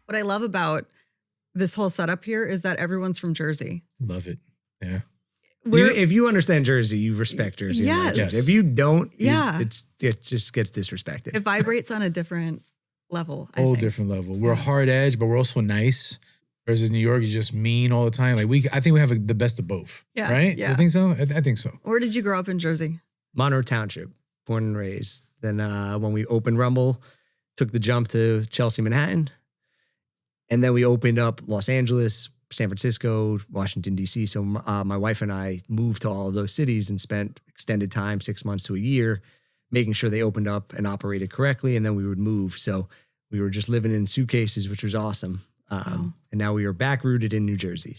What I love about this whole setup here is that everyone's from Jersey. Love it. Yeah. If you understand Jersey, you respect Jersey. Yes. If you don't, Yeah. it just gets disrespected. It vibrates on a different level. I Whole think. different level. We're hard edge, but we're also nice. Versus New York is just mean all the time. Like I think we have the best of both. Yeah, Right? yeah. You think so? I think so. Where did you grow up in Jersey? Monroe Township, born and raised. Then when we opened Rumble, took the jump to Chelsea, Manhattan. And then we opened up Los Angeles, San Francisco, Washington, D.C. So my wife and I moved to all of those cities and spent extended time, 6 months to a year, making sure they opened up and operated correctly. And then we would move. So we were just living in suitcases, which was awesome. And now we are back rooted in New Jersey.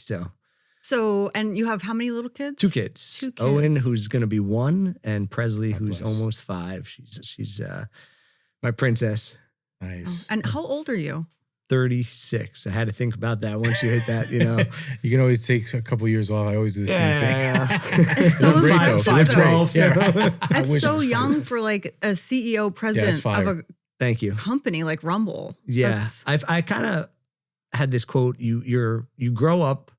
So, and you have how many little kids? 2 kids. 2 kids. Owen, who's going to be 1, and Presley, who's bless. almost 5. She's my princess. Nice. And how old are you? 36. I had to think about that once you hit that, You can always take a couple years off. I always do the same thing. Yeah. It's so Great though. fun. Live great. 5'12". Yeah. I It's wish I so was young 5'12". for like a CEO president fire. of a Thank you. company like Rumble. Yeah. I kind of had this quote, you grow up,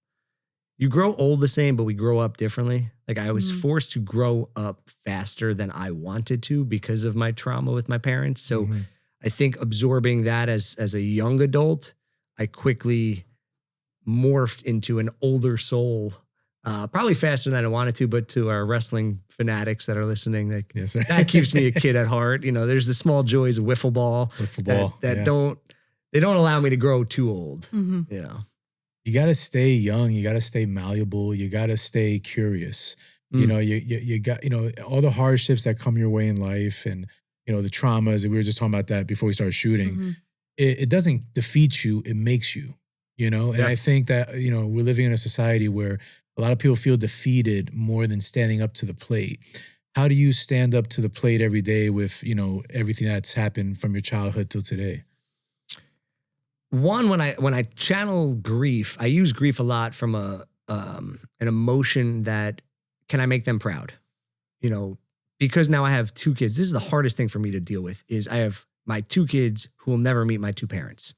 you grow old the same, but we grow up differently. Like I was forced to grow up faster than I wanted to because of my trauma with my parents. So I think absorbing that as a young adult, I quickly morphed into an older soul, probably faster than I wanted to, but to our wrestling fanatics that are listening, like Yes, sir. that keeps me a kid at heart. There's the small joys of wiffle ball that they don't allow me to grow too old. You got to stay young. You got to stay malleable. You got to stay curious. You got, all the hardships that come your way in life and, the traumas. And we were just talking about that before we started shooting. It doesn't defeat you. It makes you, and I think that, we're living in a society where a lot of people feel defeated more than standing up to the plate. How do you stand up to the plate every day with, everything that's happened from your childhood till today? One, when I channel grief, I use grief a lot from an emotion that can I make them proud? Because now I have 2 kids. This is the hardest thing for me to deal with is I have my 2 kids who will never meet my 2 parents.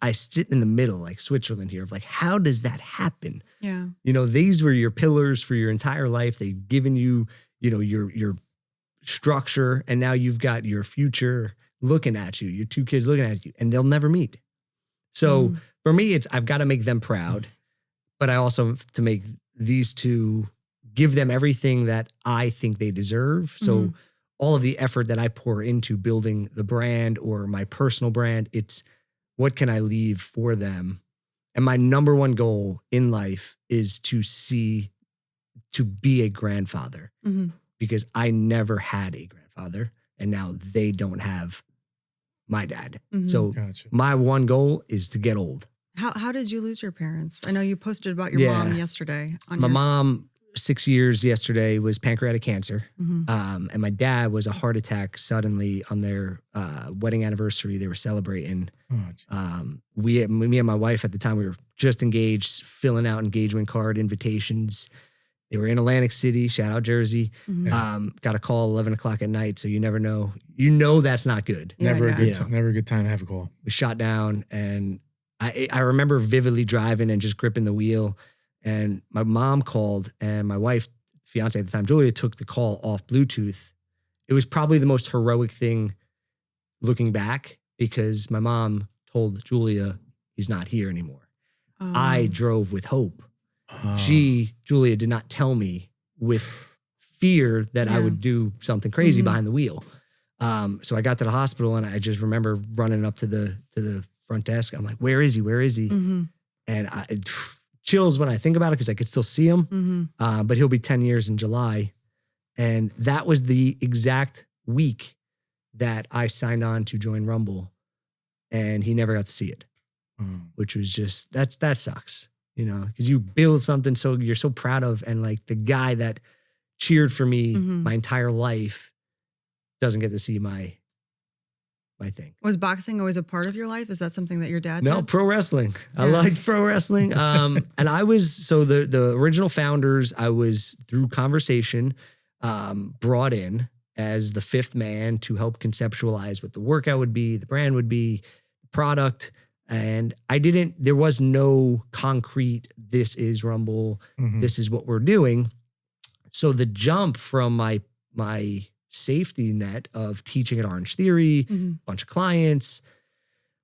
I sit in the middle like Switzerland here of like, how does that happen? Yeah. These were your pillars for your entire life. They've given you, your structure, and now you've got your future looking at you, your 2 kids looking at you, and they'll never meet. So for me, I've got to make them proud, but I also have to make these 2, give them everything that I think they deserve. So all of the effort that I pour into building the brand or my personal brand, it's what can I leave for them? And my number one goal in life is to be a grandfather because I never had a grandfather and now they don't have my dad. So my one goal is to get old. How did you lose your parents? I know you posted about your mom yesterday. My mom, 6 years yesterday, was pancreatic cancer. And my dad was a heart attack suddenly on their wedding anniversary. They were celebrating. Me and my wife at the time, we were just engaged, filling out engagement card invitations. They were in Atlantic City, shout out Jersey. Got a call 11 o'clock at night. So you never know. That's not good. Never a good time to have a call. We shot down and I remember vividly driving and just gripping the wheel. And my mom called and my wife, fiance at the time, Julia, took the call off Bluetooth. It was probably the most heroic thing looking back because my mom told Julia he's not here anymore. I drove with hope. Julia did not tell me with fear that I would do something crazy behind the wheel. So I got to the hospital and I just remember running up to the front desk. I'm like, where is he? Where is he? And chills when I think about it because I could still see him. But he'll be 10 years in July. And that was the exact week that I signed on to join Rumble. And he never got to see it, which was just, that sucks, because you build something so you're so proud of. And like the guy that cheered for me my entire life doesn't get to see my thing. Was boxing always a part of your life? Is that something that your dad No, did? pro wrestling. I liked pro wrestling. And I was, so the original founders, I was through conversation, brought in as the 5th man to help conceptualize what the workout would be, the brand would be, the product. And there was no concrete, this is Rumble, Mhm. this is what we're doing. So the jump from my safety net of teaching at Orange Theory, Mhm. bunch of clients,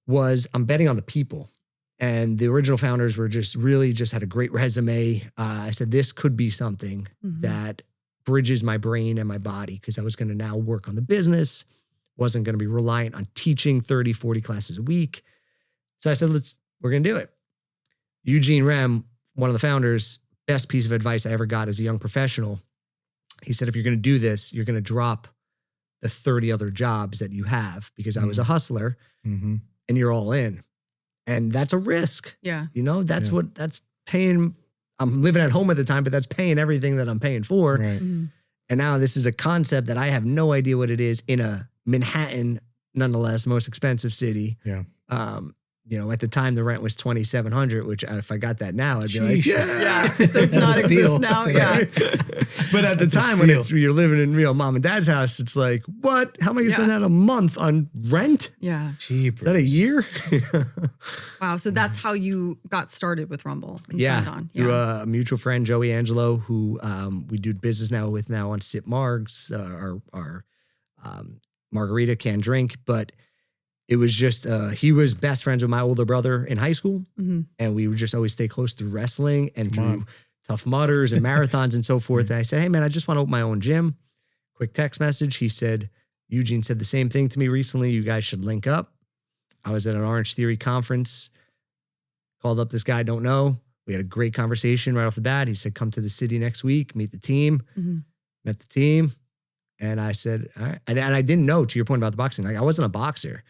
was I'm betting on the people. And the original founders were just had a great resume. I said, this could be something Mhm. that bridges my brain and my body, because I was going to now work on the business, wasn't going to be reliant on teaching 30, 40 classes a week. So I said, we're going to do it. Eugene Rem, one of the founders, best piece of advice I ever got as a young professional. He said, if you're going to do this, you're going to drop the 30 other jobs that you have, because I was a hustler Mhm. and you're all in. And that's a risk. Yeah. You know, that's Yeah. that's paying. I'm living at home at the time, but that's paying everything that I'm paying for. Right. Mhm. And now this is a concept that I have no idea what it is in a Manhattan, nonetheless, most expensive city. Yeah. At the time the rent was $2,700, which if I got that now, I'd be like, Sheesh. Yeah. It does That's a not steal. exist now. That's a- Yeah. But at the That's a time when steal. you're living in mom and dad's house, it's like, what? How am I going to spend Yeah. that a month on rent? Yeah. Cheap. Is that a year? Wow. So that's how you got started with Rumble and signed on. Through Yeah. a mutual friend, Joey Angelo, who we do business with now on Sip Margs, our margarita can drink. But it was just, he was best friends with my older brother in high school. Mhm. And we would just always stay close through wrestling and Come through on. Tough Mudders and marathons and so forth. And I said, hey man, I just want to open my own gym. Quick text message. He said, Eugene said the same thing to me recently. You guys should link up. I was at an Orange Theory conference, called up this guy I don't know. We had a great conversation right off the bat. He said, come to the city next week, meet the team. Mhm. Met the team. And I said, all right. And I didn't know, to your point about the boxing, like I wasn't a boxer.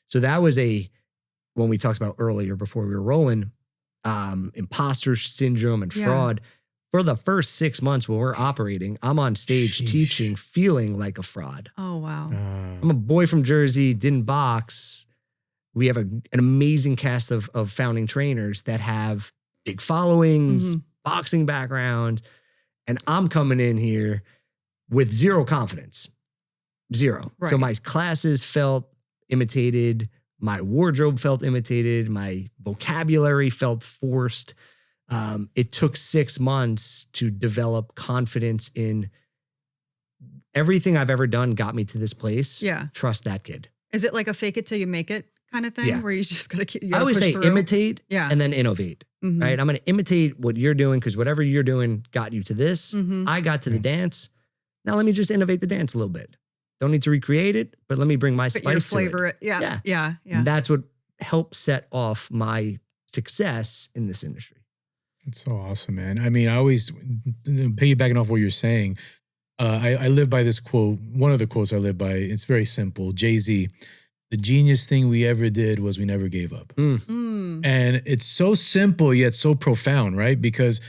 So that was when we talked about earlier before we were rolling, imposter syndrome and Yeah. fraud. For the first 6 months when we're operating, I'm on stage Sheesh. teaching, feeling like a fraud. Oh, wow. I'm a boy from Jersey, didn't box. We have an amazing cast of founding trainers that have big followings, Mhm. boxing background. And I'm coming in here with zero confidence. Zero. So Right. my classes felt imitated. My wardrobe felt imitated. My vocabulary felt forced. It took 6 months to develop confidence in everything I've ever done got me to this place. Yeah. Trust that kid. Is it like a fake it till you make it kind of thing Yeah. where you just got to I always say through? imitate Yeah. and then innovate, Mhm. right? I'm going to imitate what you're doing because whatever you're doing got you to this. Mhm. I got to the dance. Now let me just innovate the dance a little bit. Don't need to recreate it, but let me bring my Put your spice to flavor it. it. Yeah. Yeah. Yeah. Yeah. And that's what helped set off my success in this industry. It's so awesome, man. I mean, I always piggybacking off what you're saying. I live by this quote. One of the quotes I live by. It's very simple. Jay-Z, the genius thing we ever did was we never gave up. Mm. And it's so simple yet so profound, right? Because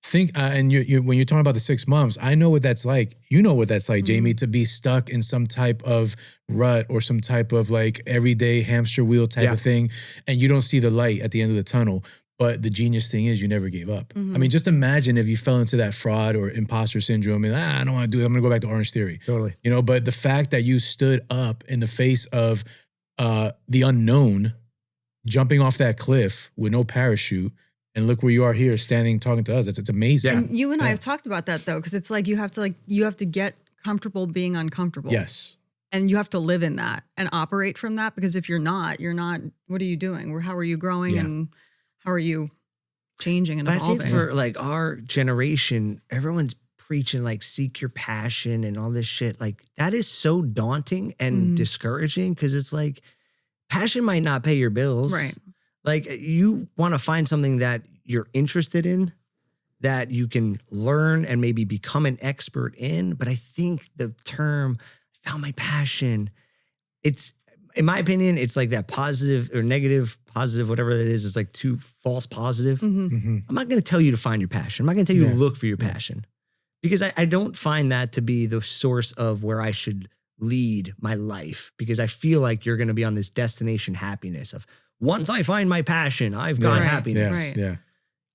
think, and when you're talking about the 6 months, I know what that's like. You know what that's like, Jamie, to be stuck in some type of rut or some type of like everyday hamster wheel type Yeah. of thing, and you don't see the light at the end of the tunnel. But the genius thing is you never gave up. I mean, just imagine if you fell into that fraud or imposter syndrome and I don't want to do it. I'm going to go back to Orange Theory. Totally. You know, but the fact that you stood up in the face of the unknown, jumping off that cliff with no parachute, and look where you are here, standing, talking to us. It's amazing. Yeah. And you and I Yeah. have talked about that though, because it's like you have to get comfortable being uncomfortable. Yes. And you have to live in that and operate from that, because if you're not, what are you doing? How are you growing Yeah. and how are you changing and But I evolving? think for like our generation, everyone's preaching like seek your passion and all this shit. Like that is so daunting and discouraging because it's like passion might not pay your bills. Right. Like you want to find something that you're interested in, that you can learn and maybe become an expert in. But I think the term found my passion, it's, in my opinion, it's like that positive or negative, positive, whatever that is. It's like too false positive. Mhm. I'm not going to tell you to find your passion. I'm not going to tell you Yeah. to look for your passion because I don't find that to be the source of where I should lead my life, because I feel like you're going to be on this destination happiness of once I find my passion, I've got Right. happiness. Yes. Right. Yeah.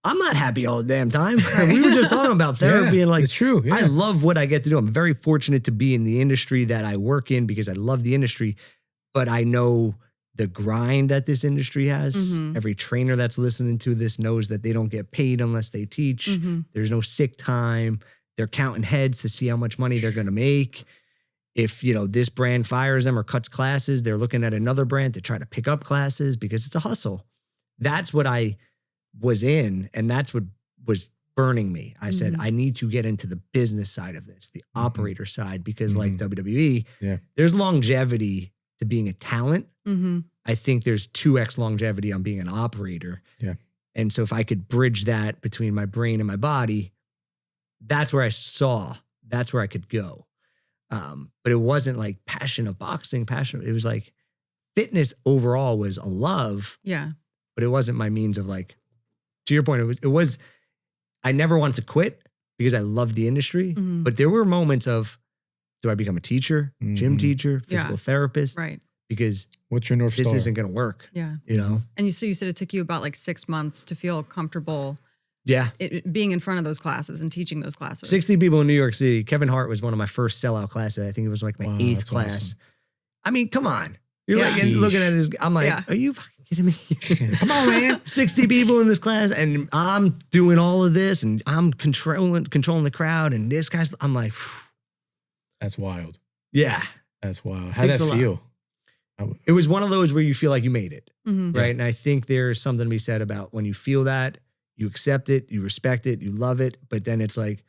I'm not happy all the damn time. We were just talking about therapy Yeah, and like, it's true. Yeah. I love what I get to do. I'm very fortunate to be in the industry that I work in because I love the industry, but I know the grind that this industry has. Mhm. Every trainer that's listening to this knows that they don't get paid unless they teach. Mhm. There's no sick time. They're counting heads to see how much money they're going to make. If, this brand fires them or cuts classes, they're looking at another brand to try to pick up classes because it's a hustle. That's what I was in, and that's what was burning me. I said, Mhm. I need to get into the business side of this, the operator side, because like Mhm. WWE, Yeah. there's longevity to being a talent. Mhm. I think there's 2x longevity on being an operator. Yeah. And so if I could bridge that between my brain and my body, that's where that's where I could go. But it wasn't like passion of boxing, It was like fitness overall was a love, Yeah. but it wasn't my means of like, to your point, I never wanted to quit because I loved the industry, Mhm. but there were moments of, do I become a teacher, gym Mhm. teacher, physical therapist? Right. Because What's your North this Star? isn't going to work, Yeah. And you said it took you about like 6 months to feel comfortable Yeah. being in front of those classes and teaching those classes. 60 people in New York City. Kevin Hart was one of my first sellout classes. I think it was like my Wow, 8th that's class. awesome. I mean, come on. You're Yeah. like looking at this. I'm like, Yeah. are you fucking kidding me? Come on, man. 60 people in this class, and I'm doing all of this, and I'm controlling the crowd, and this guy's. I'm like, That's wild. yeah. That's wild. How'd Takes that a lot. feel? It was one of those where you feel like you made it, Mhm. right? And I think there's something to be said about when you feel that, you accept it, you respect it, you love it, but then it's like,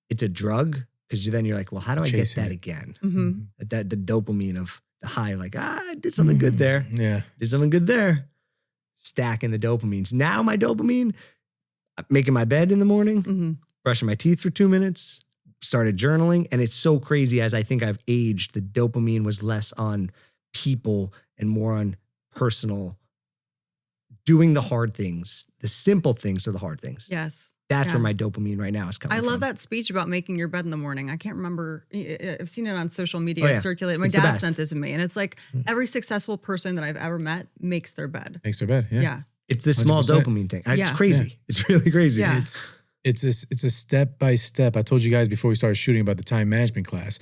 it's a drug because then you're like, well, how do I get Chasing that it. again? Mhm. The dopamine of the high, like, I did something good there. Yeah. Did something good there. Stacking the dopamines. Now my dopamine, I'm making my bed in the morning, Mhm. brushing my teeth for 2 minutes, started journaling. And it's so crazy as I think I've aged, the dopamine was less on people and more on personal, doing the hard things. The simple things are the hard things. Yes. That's Yeah. where my dopamine right now is coming I from. love that speech about making your bed in the morning. I can't remember. I've seen it on social media Oh, yeah. circulate. My It's the dad best. sent it to me, and it's like every successful person that I've ever met makes their bed. Makes her bed. Yeah. Yeah. It's the small 100%. dopamine thing. It's Yeah. crazy. It's really crazy. Yeah. It's a step by step. I told you guys before we started shooting about the time management class.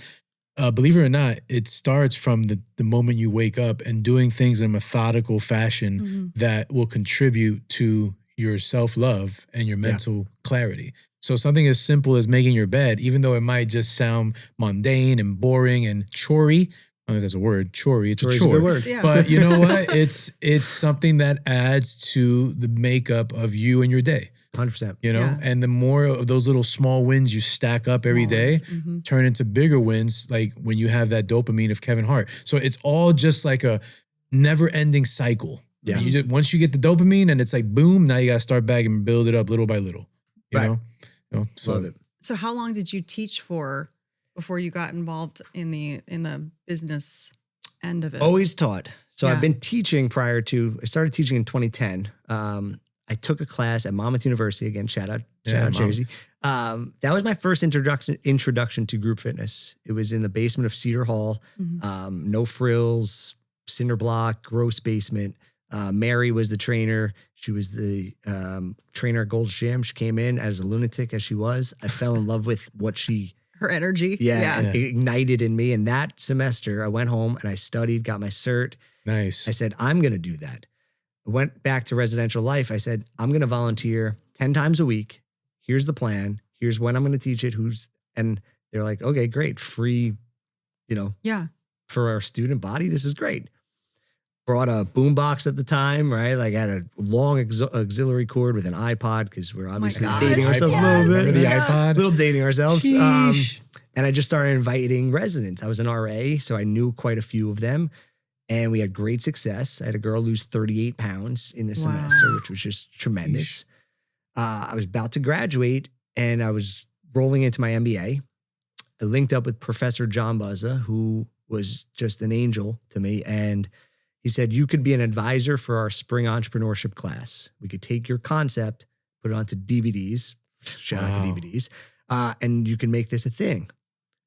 Believe it or not, it starts from the moment you wake up and doing things in a methodical fashion Mhm. that will contribute to your self-love and your mental clarity. So something as simple as making your bed, even though it might just sound mundane and boring and chorey, I don't know if that's a word, chorey, it's Chore's a a chore. good word. Yeah. But you know what? It's something that adds to the makeup of you and your day. 100%. You know, Yeah. and the more of those little small wins you stack up every Small day, ones. Mhm. turn into bigger wins, like when you have that dopamine of Kevin Hart. So it's all just like a never-ending cycle. Yeah. You just once you get the dopamine and it's like boom, now you gotta start back and build it up little by little. You Right. know? So Love it. So how long did you teach for before you got involved in the business end of it? Always taught. So Yeah. I've been teaching I started teaching in 2010. I took a class at Monmouth University. Again, shout out Monmouth. Jersey. That was my first introduction to group fitness. It was in the basement of Cedar Hall. Mhm. No frills, cinder block, gross basement. Mary was the trainer. She was the trainer at Gold's Gym. She came in as a lunatic as she was. I fell in love with what she Her energy. and it ignited in me. And that semester, I went home and I studied, got my cert. nice. I said, I'm going to do that. I went back to residential life. I said, I'm going to volunteer 10 times a week. Here's the plan. Here's when I'm going to teach it. And they're like, okay, great. Free, Yeah. for our student body. This is great. Brought a boombox at the time, right? Like I had a long auxiliary cord with an iPod because we're obviously gosh. dating ourselves a Yes. little bit. Remember the Yeah. iPod? Little dating ourselves. Sheesh. And I just started inviting residents. I was an RA, so I knew quite a few of them. And we had great success. I had a girl lose 38 pounds in a semester, which was just tremendous. I was about to graduate and I was rolling into my MBA. I linked up with Professor John Buzza, who was just an angel to me. And he said, you could be an advisor for our spring entrepreneurship class. We could take your concept, put it onto DVDs, shout out to Wow. DVDs, and you can make this a thing.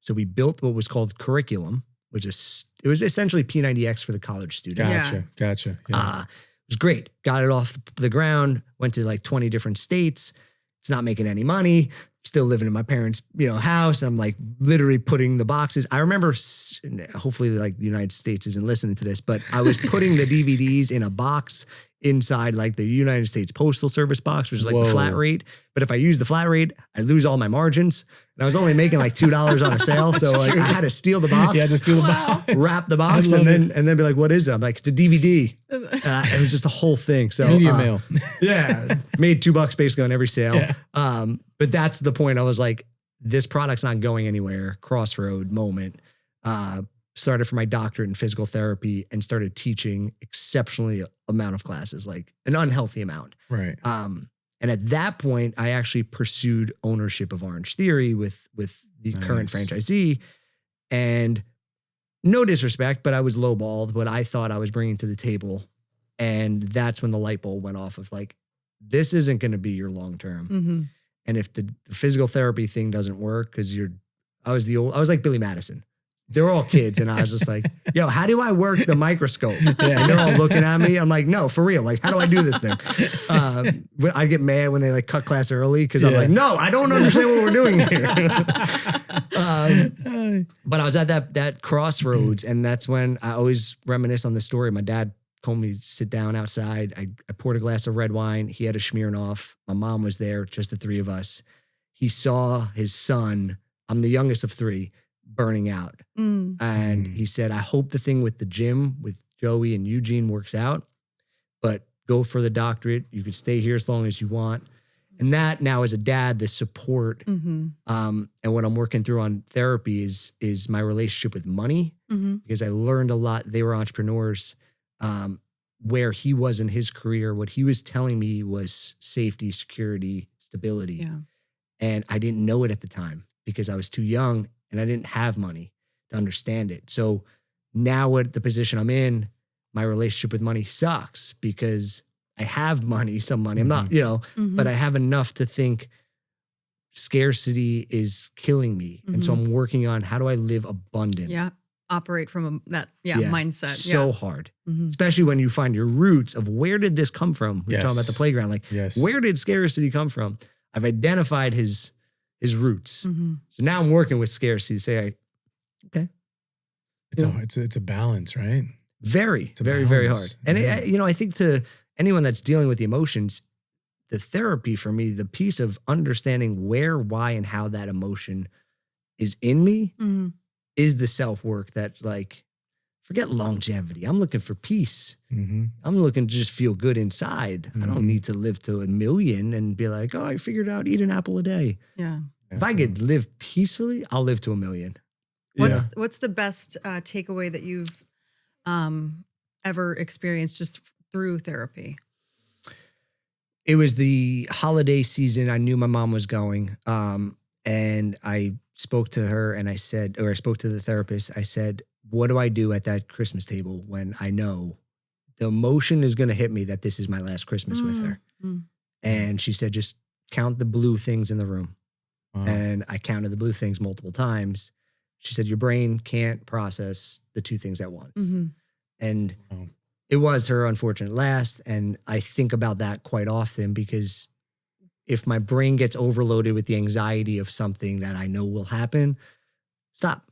So we built what was called curriculum, which is, it was essentially P90X for the college student. Gotcha. Yeah. It was great. Got it off the ground, went to like 20 different states. It's not making any money. still living in my parents', house. I'm like literally putting the boxes. I remember, hopefully like the United States isn't listening to this, but I was putting the DVDs in a box inside like the United States Postal Service box, which is like the flat rate. But if I use the flat rate, I lose all my margins. And I was only making like $2 on a sale. So like I had to steal the box. You had to steal the box. Wrap the box and then be like, what is it? I'm like, it's a DVD. It was just a whole thing. So media mail. Yeah. Made $2 basically on every sale. Yeah. But that's the point. I was like, this product's not going anywhere. Crossroad moment. Started for my doctorate in physical therapy and started teaching exceptionally amount of classes, like an unhealthy amount. Right. And at that point, I actually pursued ownership of Orange Theory with the current franchisee. And no disrespect, but I was lowballed what I thought I was bringing to the table. And that's when the light bulb went off of like, this isn't going to be your long term. Mm-hmm. And if the physical therapy thing doesn't work, because I was like Billy Madison. They were all kids. And I was just like, yo, how do I work the microscope? And they're all looking at me. I'm like, no, for real. Like, how do I do this thing? I get mad when they like cut class early because I'm like, no, I don't understand what we're doing here. But I was at that crossroads. And that's when I always reminisce on this story. My dad told me to sit down outside. I poured a glass of red wine. He had a Smirnoff. My mom was there, just the three of us. He saw his son, I'm the youngest of three, burning out. And he said, I hope the thing with the gym with Joey and Eugene works out, but go for the doctorate. You could stay here as long as you want. And that now as a dad, the support, and what I'm working through on therapy is my relationship with money, because I learned a lot. They were entrepreneurs, where he was in his career. What he was telling me was safety, security, stability. Yeah. And I didn't know it at the time because I was too young and I didn't have money to understand it. So now at the position I'm in, my relationship with money sucks because I have money, some money. I'm not, but I have enough to think scarcity is killing me. And so I'm working on how do I live abundant? Yeah. Operate from that mindset. So hard, especially when you find your roots of where did this come from? We're talking about the playground. Like, where did scarcity come from? I've identified his roots. So now I'm working with scarcity to say, okay. It's a balance, right? Very hard. And I think to anyone that's dealing with the emotions, the therapy for me, the piece of understanding where, why, and how that emotion is in me is the self-work that like, forget longevity. I'm looking for peace. I'm looking to just feel good inside. I don't need to live to 1 million and be like, oh, I figured out eat an apple a day. Yeah. If I could live peacefully, I'll live to 1 million. What's the best takeaway that you've ever experienced just through therapy? It was the holiday season. I knew my mom was going. And I spoke to her and I spoke to the therapist. I said, what do I do at that Christmas table when I know the emotion is going to hit me that this is my last Christmas with her? And she said, just count the blue things in the room. And I counted the blue things multiple times. She said, your brain can't process the two things at once. And it was her unfortunate last. And I think about that quite often because if my brain gets overloaded with the anxiety of something that I know will happen, stop.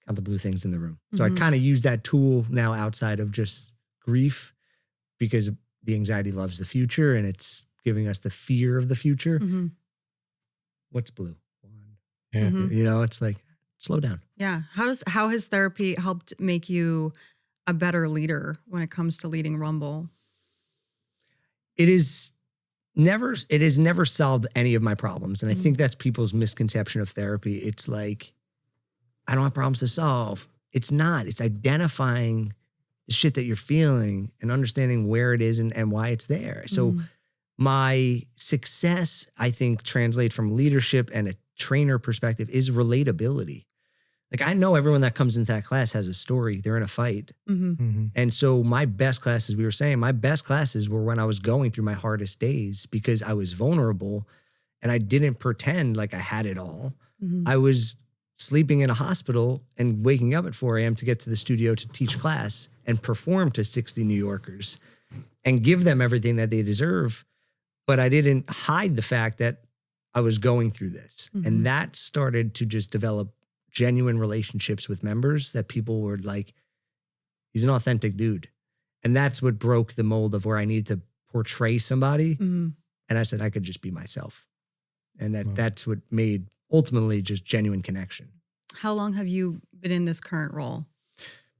Count the blue things in the room. So I kind of use that tool now outside of just grief because the anxiety loves the future and it's giving us the fear of the future. What's blue? Yeah. It's like, slow down. Yeah. How has therapy helped make you a better leader when it comes to leading Rumble? It has never solved any of my problems. And I think that's people's misconception of therapy. It's like, I don't have problems to solve. It's not. It's identifying the shit that you're feeling and understanding where it is and why it's there. So my success, I think, translate from leadership and a trainer perspective is relatability. Like I know everyone that comes into that class has a story. They're in a fight. And so my best classes, we were saying, my best classes were when I was going through my hardest days because I was vulnerable and I didn't pretend like I had it all. I was sleeping in a hospital and waking up at 4 a.m. to get to the studio to teach class and perform to 60 New Yorkers and give them everything that they deserve. But I didn't hide the fact that I was going through this. Mhm. And that started to just develop genuine relationships with members that people were like, he's an authentic dude. And that's what broke the mold of where I needed to portray somebody. Mhm. And I said, I could just be myself. And Wow. that's what made ultimately just genuine connection. How long have you been in this current role?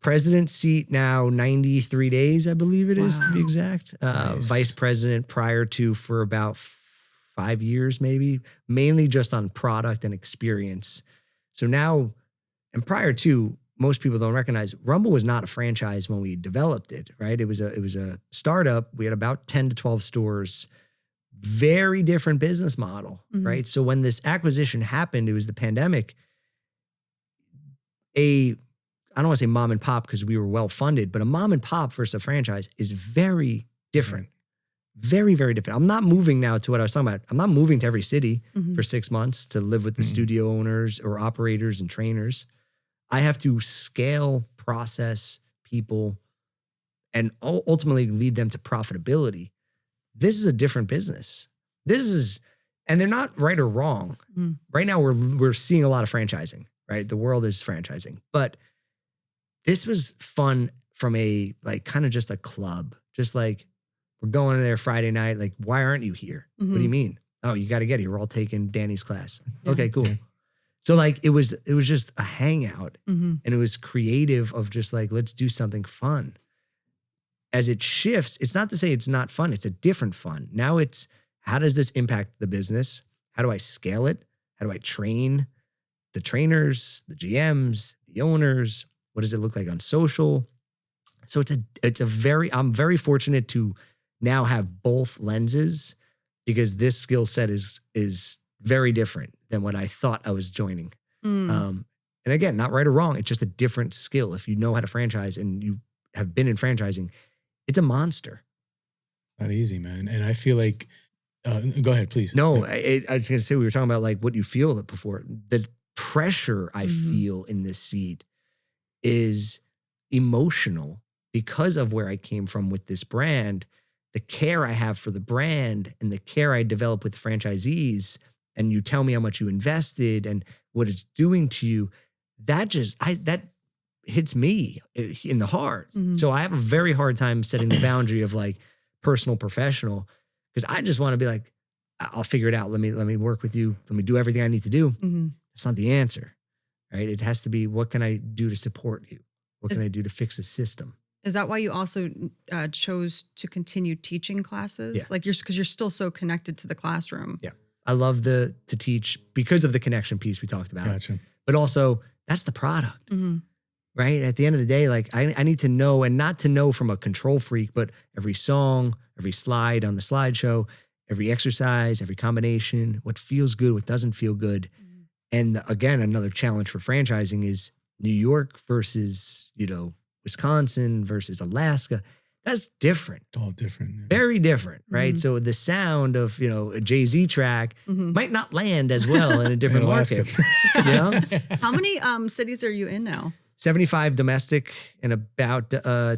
President seat now 93 days, I believe it is, to be Wow. exact. Nice. Vice president prior to for about 5 years, maybe, mainly just on product and experience. So now, and prior to, most people don't recognize, Rumble was not a franchise when we developed it, right? It was a startup. We had about 10 to 12 stores, very different business model, Mhm. right? So when this acquisition happened, it was the pandemic. I don't want to say mom and pop because we were well funded, but a mom and pop versus a franchise is very different. Very, very different. I'm not moving now to what I was talking about. I'm not moving to every city Mhm. for 6 months to live with the Mhm. studio owners or operators and trainers. I have to scale, process people, and ultimately lead them to profitability. This is a different business. And they're not right or wrong. Mhm. Right now, we're seeing a lot of franchising, right? The world is franchising, but this was fun from a like kind of just a club, just like we're going there Friday night. Like, why aren't you here? What do you mean? Oh, you got to get here. We're all taking Danny's class. Yeah. Okay, cool. Yeah. So like it was just a hangout, Mhm. and it was creative of just like, let's do something fun. As it shifts, it's not to say it's not fun. It's a different fun. Now it's, how does this impact the business? How do I scale it? How do I train the trainers, the GMs, the owners? What does it look like on social? So I'm very fortunate to now have both lenses because this skill set is very different than what I thought I was joining. Mm. And again, not right or wrong. It's just a different skill. If you know how to franchise and you have been in franchising, it's a monster. Not easy, man. And I feel like, go ahead, please. No, I was going to say, we were talking about like what you feel before. The pressure I Mhm. feel in this seat is emotional because of where I came from with this brand, the care I have for the brand and the care I develop with the franchisees. And you tell me how much you invested and what it's doing to you. That hits me in the heart. Mhm. So I have a very hard time setting the boundary of like personal, professional, because I just want to be like, I'll figure it out. Let me work with you. Let me do everything I need to do. Mhm. That's not the answer, right? It has to be, what can I do to support you? What can I do to fix the system? Is that why you also chose to continue teaching classes? Yeah. Like because you're still so connected to the classroom. Yeah. I love to teach because of the connection piece we talked about, Gotcha. but also that's the product, Mhm. right? At the end of the day, like I need to know, and not to know from a control freak, but every song, every slide on the slideshow, every exercise, every combination, what feels good, what doesn't feel good. Mhm. And again, another challenge for franchising is New York versus, Wisconsin versus Alaska. That's different. It's all different. Yeah. Very different, right? Mhm. So the sound of, a Jay-Z track Mhm. might not land as well in a different In Alaska. market. How many cities are you in now? 75 domestic and about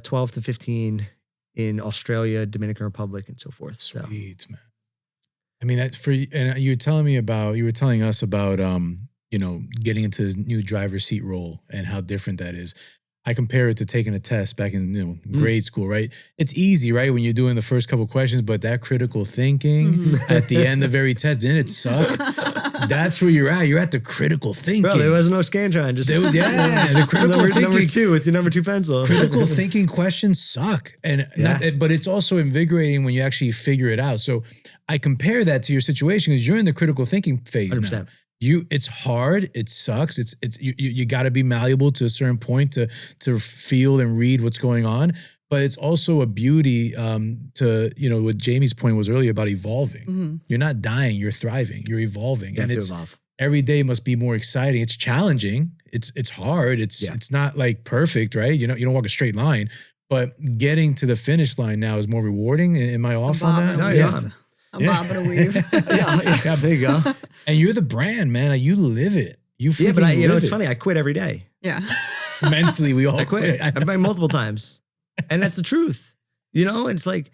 12 to 15 in Australia, Dominican Republic, and so forth. So Sweet, man. I mean, and you were telling us about, getting into this new driver's seat role and how different that is. I compare it to taking a test back in grade school, right? It's easy, right? When you're doing the first couple questions, but that critical thinking Mhm. at the end of every test, didn't it suck? That's where you're at. You're at the critical thinking. Bro, there was no Scantron. Just The just critical number thinking. 2 with your number 2 pencil. Critical thinking questions suck. But it's also invigorating when you actually figure it out. So I compare that to your situation because you're in the critical thinking phase 100%. now. It's hard. It sucks. You got to be malleable to a certain point to feel and read what's going on. But it's also a beauty to what Jamie's point was earlier about evolving. Mhm. You're not dying. You're thriving. You're evolving, You have and to it's evolve. every day must be more exciting. It's challenging. It's hard. It's not like perfect, right? You don't walk a straight line. But getting to the finish line now is more rewarding. Am I off on that? No, weave. you're on. A bob and a weave. yeah, there you go. And you're the brand, man. Like, you live it. You freaking Yeah, but live it's it. funny. I quit every day. Yeah. Mentally, we all I quit. I've been multiple times, and that's the truth. It's like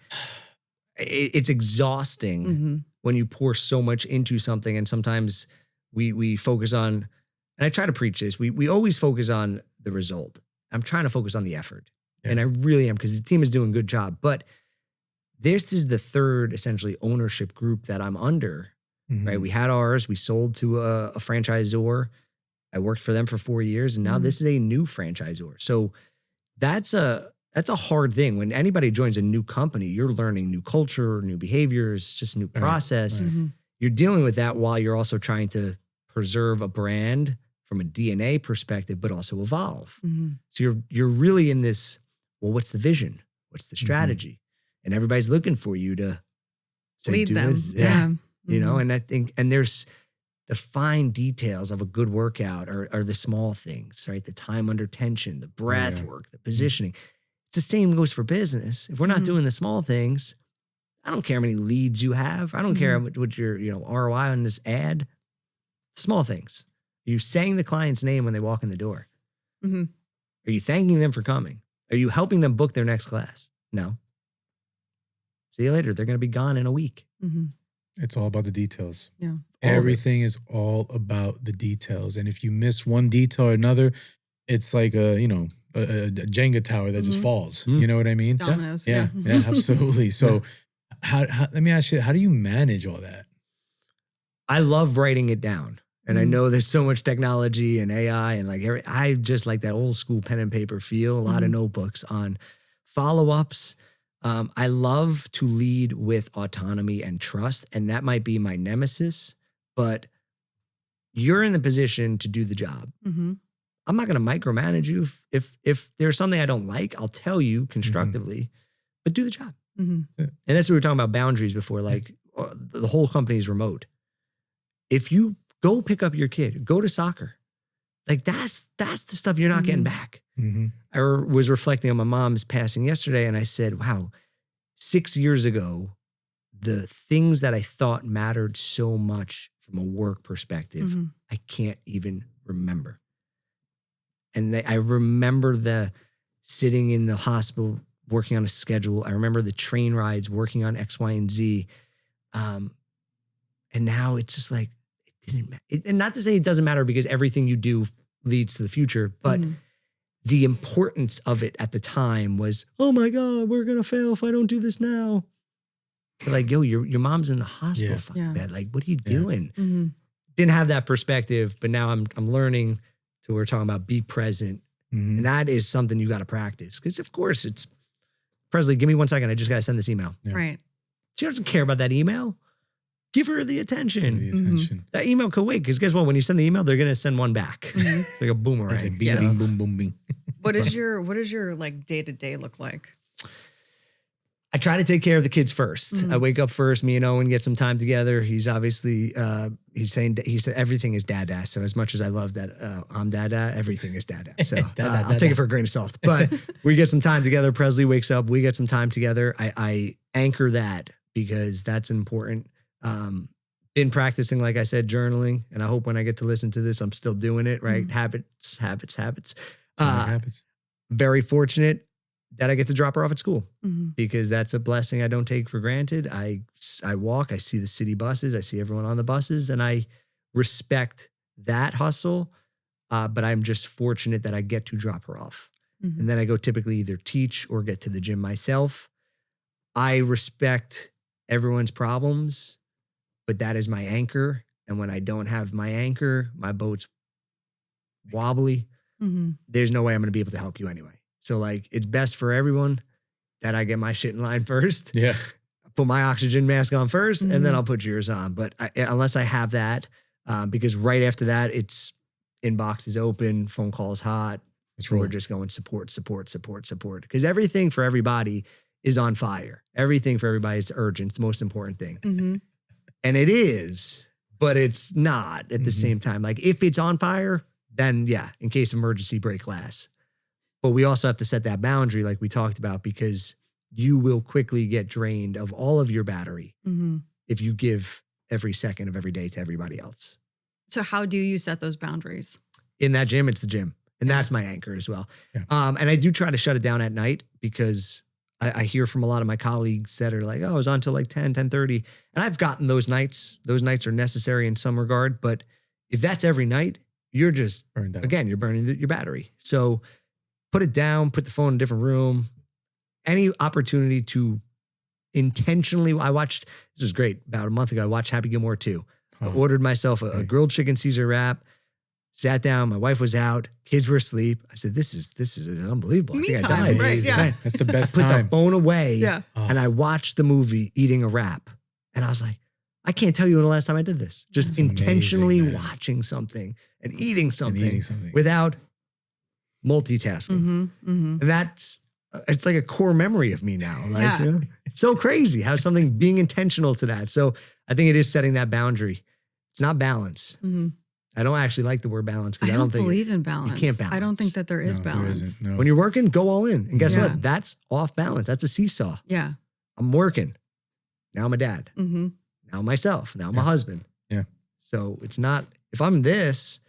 it's exhausting Mm-hmm. when you pour so much into something. And sometimes we focus on, and I try to preach this, we always focus on the result. I'm trying to focus on the effort. Yeah. And I really am, because the team is doing a good job. But this is the third essentially ownership group that I'm under, right? We had ours, we sold to a franchisor. I worked for them for 4 years, and now Mhm. this is a new franchisor. So that's a hard thing. When anybody joins a new company, you're learning new culture, new behaviors, just a new Right, process. right. Mm-hmm. You're dealing with that while you're also trying to preserve a brand from a DNA perspective, but also evolve. Mm-hmm. So you're really in this, well, what's the vision? What's the strategy? And everybody's looking for you to say, Lead do them. this. Yeah. You know, Mhm. and I think, and there's the fine details of a good workout are the small things, right? The time under tension, the breath yeah. work, the positioning. It's the same goes for business. If we're not Mhm. doing the small things, I don't care how many leads you have. I don't care what your ROI on this ad. Small things. Are you saying the client's name when they walk in the door? Mhm. Are you thanking them for coming? Are you helping them book their next class? No. See you later. They're going to be gone in a week. Mhm. It's all about the details. Yeah. All of it. Everything is all about the details. And if you miss one detail or another, it's like a Jenga tower that just Mhm. falls. Mm. You know what I mean? Dominoes. Yeah, Yeah. yeah, absolutely. So how let me ask you, how do you manage all that? I love writing it down. And I Mhm. know there's so much technology and AI and I just like that old school pen and paper feel, a lot of Mhm. notebooks on follow-ups. I love to lead with autonomy and trust. And that might be my nemesis, but you're in the position to do the job. Mm-hmm. I'm not going to micromanage you. If there's something I don't like, I'll tell you constructively, but do the job. Mm-hmm. And that's what we were talking about boundaries before. Like the whole company is remote. If you go pick up your kid, go to soccer, like that's the stuff you're not getting Mhm. back. Mm-hmm. I was reflecting on my mom's passing yesterday, and I said, wow, 6 years ago, the things that I thought mattered so much from a work perspective, Mm-hmm. I can't even remember. And I remember the sitting in the hospital working on a schedule. I remember the train rides working on X, Y, and Z. And now it's just like, it didn't matter. And not to say it doesn't matter, because everything you do leads to the future, but Mhm. the importance of it at the time was, oh my God, we're going to fail if I don't do this now. They're like, yo, your mom's in the hospital Yeah. fucking Yeah. bed. Like, what are you Yeah. doing? Mm-hmm. Didn't have that perspective, but now I'm learning to, we're talking about be present. Mm-hmm. And that is something you got to practice. Because of course it's, Presley, give me 1 second. I just got to send this email. Yeah. Right. She doesn't care about that email. Give her the attention. The attention. That email could wait, because guess what? When you send the email, they're going to send one back. Mhm. It's like a boomerang. It's like bing, Yes. bing, boom, boom, bing. What is your like day-to-day look like? I try to take care of the kids first. Mhm. I wake up first. Me and Owen get some time together. He's obviously, he said everything is dada. So as much as I love that I'm dada, everything is dada. So I'll take it for a grain of salt. But we get some time together. Presley wakes up. We get some time together. I anchor that because that's important. Been practicing, like I said, journaling. And I hope when I get to listen to this, I'm still doing it, right? Mhm. Habits. That's what happens. Very fortunate that I get to drop her off at school, Mm-hmm. because that's a blessing I don't take for granted. I walk, I see the city buses, I see everyone on the buses, and I respect that hustle. But I'm just fortunate that I get to drop her off. Mm-hmm. And then I go typically either teach or get to the gym myself. I respect everyone's problems, but that is my anchor. And when I don't have my anchor, my boat's wobbly. Mm-hmm. There's no way I'm going to be able to help you anyway. So like, it's best for everyone that I get my shit in line first. Yeah. Put my oxygen mask on 1st, and then Mhm. I'll put yours on. But unless I have that, because right after that, it's inbox is open, phone call is hot. That's So we're right. just going support. Because everything for everybody is on fire. Everything for everybody is urgent. It's the most important thing. Mm-hmm. And it is, but it's not at the Mhm. same time. Like if it's on fire, then yeah, in case of emergency, break glass. But we also have to set that boundary like we talked about, because you will quickly get drained of all of your battery Mm-hmm. if you give every second of every day to everybody else. So how do you set those boundaries? In that gym, it's the gym. And that's my anchor as well. Yeah. And I do try to shut it down at night, because I hear from a lot of my colleagues that are like, oh, I was on till like 10:30. And I've gotten those nights. Those nights are necessary in some regard. But if that's every night, you're just, Burned out. again, you're burning your battery. So put it down, put the phone in a different room. Any opportunity to intentionally, this was great. About a month ago, I watched Happy Gilmore 2. I ordered myself a grilled chicken Caesar wrap, sat down, my wife was out, kids were asleep. I said, this is unbelievable. Me I think time, I died. right, yeah. That's the best I put time. the phone away Yeah. and I watched the movie eating a wrap. And I was like, I can't tell you when the last time I did this. Just That's intentionally amazing, man. watching something and eating something, something. without multitasking. Mm-hmm, mm-hmm. And it's like a core memory of me now. Like, Yeah. you know, it's so crazy how something being intentional to that. So I think it is setting that boundary. It's not balance. Mm-hmm. I don't actually like the word balance because I I don't think believe in balance. can't balance. I don't think that there is No, there balance. isn't. No. when you're working, go all in. And guess Yeah. what? That's off balance. That's a seesaw. Yeah. I'm working. Now I'm a dad. Mm-hmm. Now myself. Now I'm a Yeah. husband. Yeah. So it's not, if I'm this,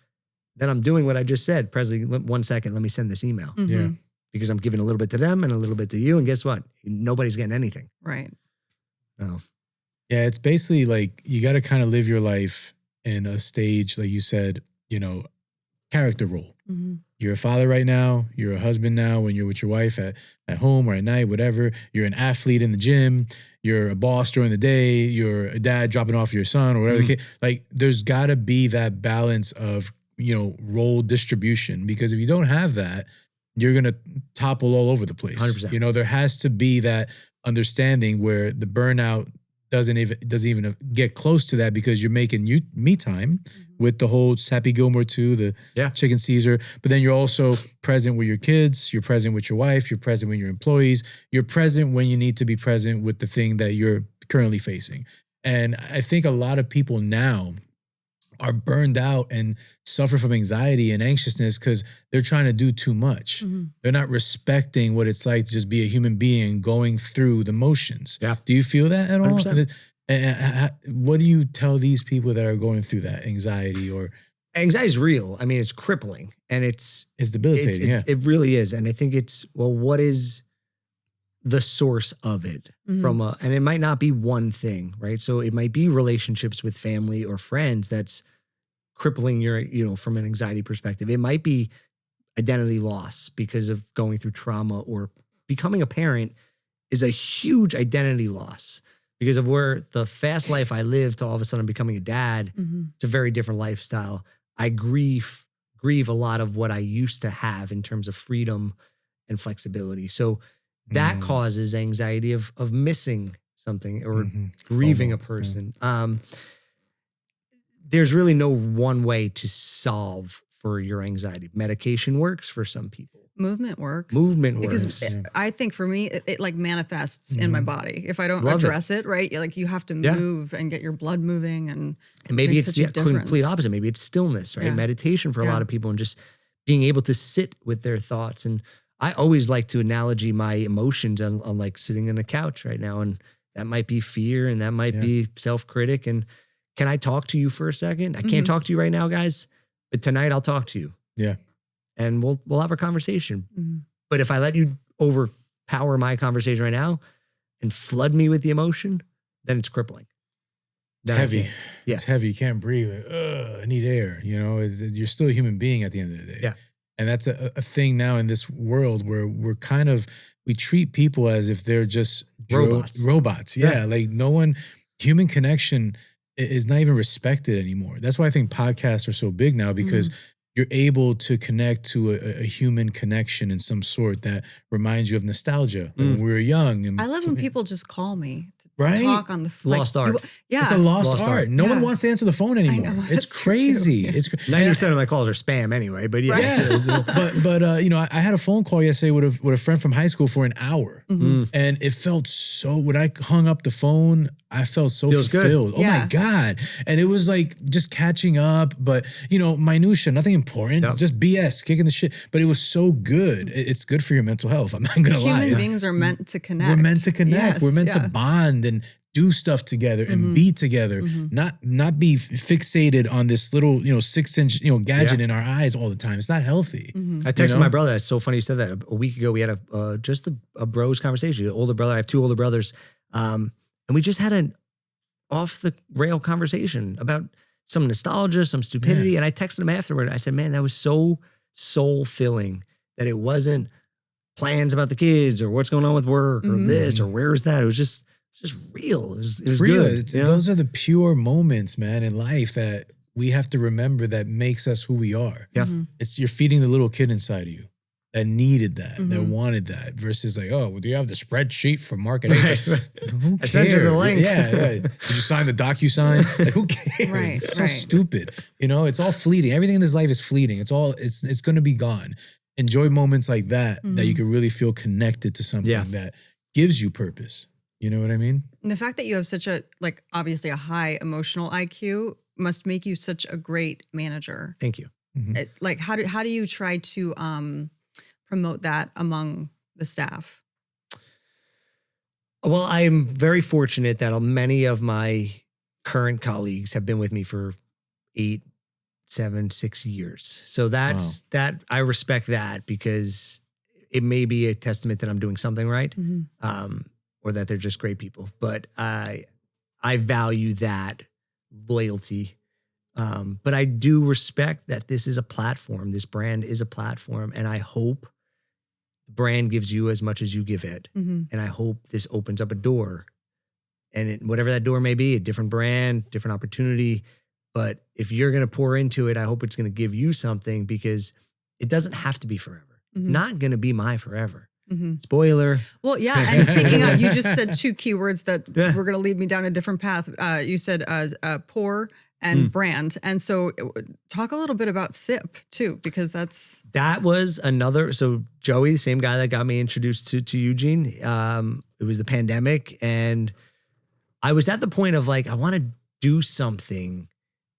then I'm doing what I just said. Presley, 1 second, let me send this email. Mm-hmm. Yeah. Because I'm giving a little bit to them and a little bit to you. And guess what? Nobody's getting anything. Right. No. Yeah, it's basically like you got to kind of live your life in a stage, like you said, character role. Mm-hmm. You're a father right now. You're a husband now when you're with your wife at home or at night, whatever. You're an athlete in the gym. You're a boss during the day. You're a dad dropping off your son or whatever. The case. Like there's got to be that balance of, role distribution, because if you don't have that, you're going to topple all over the place. 100%. There has to be that understanding where the burnout doesn't even get close to that, because you're making me time with the whole Happy Gilmore 2, the chicken Caesar, but then you're also present with your kids, you're present with your wife, you're present with your employees, you're present when you need to be present with the thing that you're currently facing. And I think a lot of people now are burned out and suffer from anxiety and anxiousness because they're trying to do too much. Mm-hmm. They're not respecting what it's like to just be a human being going through the motions. Yeah. Do you feel that at all? 100%. And what do you tell these people that are going through that anxiety or? Anxiety is real. I mean, it's crippling and it's Debilitating, it really is. And I think what is the source of it and it might not be one thing, right? So it might be relationships with family or friends that's crippling your, from an anxiety perspective. It might be identity loss because of going through trauma, or becoming a parent is a huge identity loss because of where the fast life I lived to all of a sudden becoming a dad. Mm-hmm. It's a very different lifestyle. I grieve a lot of what I used to have in terms of freedom and flexibility. So that causes anxiety of missing something or grieving FOMO, a person. There's really no one way to solve for your anxiety. Medication works for some people. Movement works. Because I think for me, it like manifests in my body. If I don't Love address it, right? Like you have to move and get your blood moving, and maybe makes it's such a the complete difference. opposite. Maybe it's stillness, right? Yeah. Meditation for a Yeah. lot of people, and just being able to sit with their thoughts. And I always like to analogy my emotions on like sitting on a couch right now. And that might be fear and that might be self-critic. And can I talk to you for a second? I can't talk to you right now, guys, but tonight I'll talk to you. Yeah. And we'll have a conversation. Mm-hmm. But if I let you overpower my conversation right now and flood me with the emotion, then it's crippling. It's Then I heavy. can't. Yeah. It's heavy. You can't breathe. Like, I need air. You're still a human being at the end of the day. Yeah. And that's a thing now in this world where we treat people as if they're just robots. Yeah. Like human connection is not even respected anymore. That's why I think podcasts are so big now, because you're able to connect to a human connection in some sort that reminds you of nostalgia when we were young. And I love when people just call me to Right? talk on the Lost art. Yeah, It's a lost Lost art. art. No one Yeah. wants to answer the phone anymore. know, It's that's crazy. true. It's 90% of my calls are spam anyway, but yeah. Yeah, but I had a phone call yesterday with a friend from high school for an hour, and it felt so. When I hung up the phone, I felt so Feels good. fulfilled. Oh my Yeah. God! And it was like just catching up, but minutia, nothing important. Yep. Just BS, kicking the shit. But it was so good. It's good for your mental health. I'm not gonna lie. Human beings are meant to connect. We're meant to connect. Yes, We're meant to yeah. bond and do stuff together and be together. Not be fixated on this little 6-inch gadget in our eyes all the time. It's not healthy. I texted my brother. It's so funny you said that. A week ago, we had just a bros conversation. An older brother. I have 2 older brothers, and we just had an off the rail conversation about some nostalgia, some stupidity. And I texted him afterward. I said, "Man, that was so soul filling that it wasn't plans about the kids or what's going on with work or this or where is that. It was just real. It was real. good. Those are the pure moments, man, in life that we have to remember that makes us who we are. Yeah. It's you're feeding the little kid inside of you that needed that, that wanted that, versus like, oh, well, do you have the spreadsheet for marketing? Who I sent you the cares? link. Yeah. Did you sign the DocuSign? Like, who cares? Right, It's so right. stupid. It's all fleeting. Everything in this life is fleeting. It's going to be gone. Enjoy moments like that that you can really feel connected to something that gives you purpose. You know what I mean? And the fact that you have such a, obviously a high emotional IQ must make you such a great manager. Thank you. How do you try to promote that among the staff? Well, I'm very fortunate that many of my current colleagues have been with me for 8, 7, 6 years. So that I respect that because it may be a testament that I'm doing something right, or that they're just great people. But I value that loyalty. But I do respect that this is a platform. This brand is a platform, and I hope the brand gives you as much as you give it. And I hope this opens up a door, and whatever that door may be, a different brand, different opportunity. But if you're going to pour into it, I hope it's going to give you something, because it doesn't have to be forever. It's not going to be my forever. Spoiler. Well, yeah. And speaking of, you just said 2 keywords that were going to lead me down a different path. You said pour and brand. And so talk a little bit about SIP too, because that was another. So Joey, the same guy that got me introduced to Eugene, it was the pandemic. And I was at the point of like, I want to do something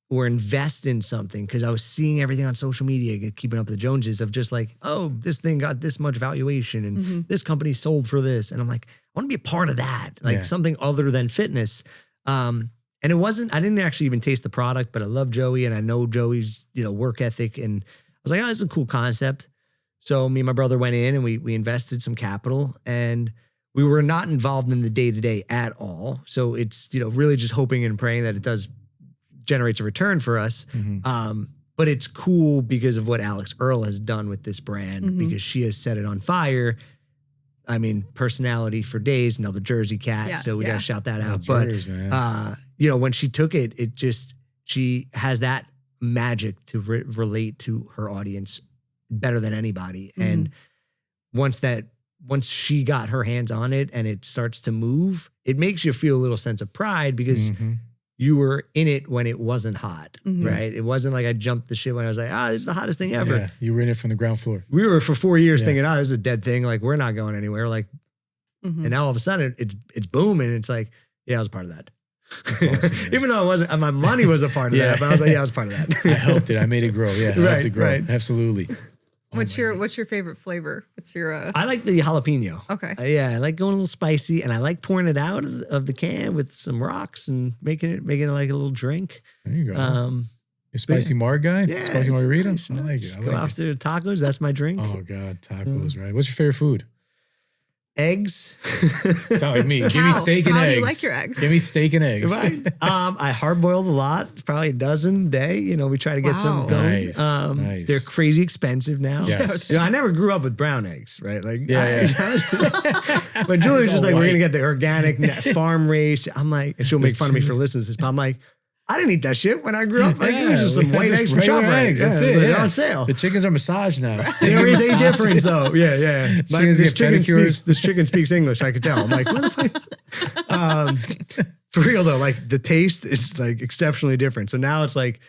or invest in something, because I was seeing everything on social media, keeping up with the Joneses of just like, oh, this thing got this much valuation and this company sold for this. And I'm like, I want to be a part of that, like something other than fitness. And it wasn't, I didn't actually even taste the product, but I love Joey and I know Joey's, work ethic. And I was like, oh, this is a cool concept. So me and my brother went in and we invested some capital, and we were not involved in the day-to-day at all. So it's, really just hoping and praying that it generates a return for us. But it's cool because of what Alex Earl has done with this brand, because she has set it on fire. I mean, personality for days, another Jersey cat. Yeah, so we got to shout that out. Jers, man. When she took it, she has that magic to relate to her audience better than anybody. And once she got her hands on it and it starts to move, it makes you feel a little sense of pride, because you were in it when it wasn't hot, right? It wasn't like I jumped the shit when I was like, this is the hottest thing ever. Yeah, you were in it from the ground floor. We were for 4 years thinking, this is a dead thing. Like, we're not going anywhere. Like, and now all of a sudden it's booming. It's like, I was a part of that. That's awesome, Even though it wasn't, my money was a part of that, but I was like, I was part of that. I helped it. I made it grow. Yeah, I helped it grow. Right. Absolutely. what's your favorite flavor? What's your I like the jalapeno. Okay. I like going a little spicy, and I like pouring it out of the can with some rocks and making it like a little drink. There you go. You a spicy mar guy? Yeah, Spicy margarita? nice, I like nice. it. I Go like it. after tacos. That's my drink. Oh God, tacos, right? What's your favorite food? Eggs. Sound like me. Give me steak and How do eggs. you like your eggs? Give me steak and eggs. Right? I hard boiled a lot, probably a dozen a day. We try to get some Wow. going. Nice, nice. They're crazy expensive now. Yes. I never grew up with brown eggs, right? Like, Yeah. but Julie was just like, we're white. gonna get the organic farm raised. I'm like, and she'll make fun of me for listening to this, but I'm like, I didn't eat that shit when I grew up. Like, it was just some white eggs from regular ShopRite. eggs. That's Yeah, it. they're Yeah. on sale. The chickens are massaged now. There is a difference, though. Yeah. Chickens get pedicures. This chicken speaks English. I could tell. I'm like, what the fuck? For real though, like the taste is like exceptionally different. So now it's like,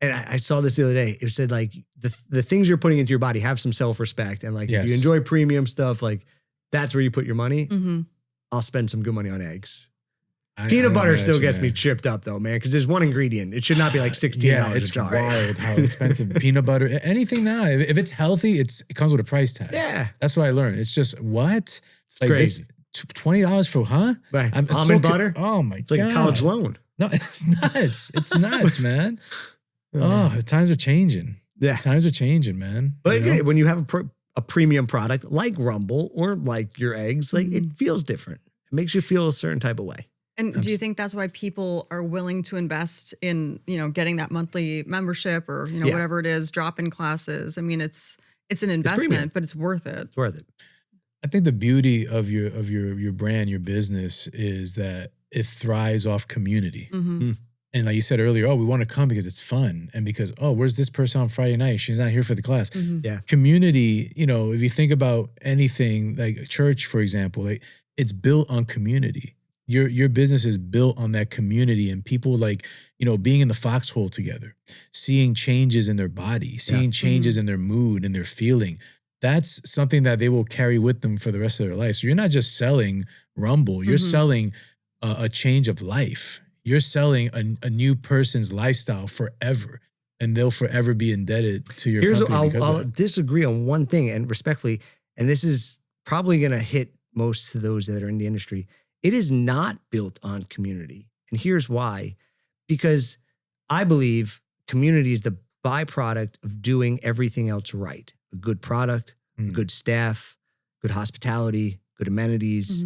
and I saw this the other day. It said like the things you're putting into your body have some self-respect, and like if Yes. you enjoy premium stuff, like that's where you put your money. Mm-hmm. I'll spend some good money on eggs. Peanut butter don't still imagine, gets me man. tripped up though, man, because there's one ingredient. It should not be like $16 Yeah, a it's jar. wild how expensive peanut butter, anything now. If it's healthy, it comes with a price tag. Yeah. That's what I learned. It's just what? It's crazy. $20 for, huh? Right. It's Almond butter? Oh my It's like God. a college loan. No, it's nuts. It's nuts, man. Oh, the times are changing. Yeah. Times are changing, man. But You know? yeah, when you have a premium product like Rumble or like your eggs, like it feels different. It makes you feel a certain type of way. And do you think that's why people are willing to invest in, getting that monthly membership or, whatever it is, drop-in classes? I mean, it's an investment, but it's worth it. It's worth it. I think the beauty of your brand, your business is that it thrives off community. Mm-hmm. And like you said earlier, we want to come because it's fun and because, where's this person on Friday night? She's not here for the class. Mm-hmm. Yeah. Community, if you think about anything like church, for example, like it's built on community. Your business is built on that community and people being in the foxhole together, seeing changes in their body, seeing changes in their mood and their feeling. That's something that they will carry with them for the rest of their life. So you're not just selling Rumble, you're selling a change of life. You're selling a new person's lifestyle forever, and they'll forever be indebted to your company because I'll of that. disagree on one thing, and respectfully, and this is probably going to hit most of those that are in the industry. It is not built on community. And here's why. Because I believe community is the byproduct of doing everything else right. A good product, a good staff, good hospitality, good amenities.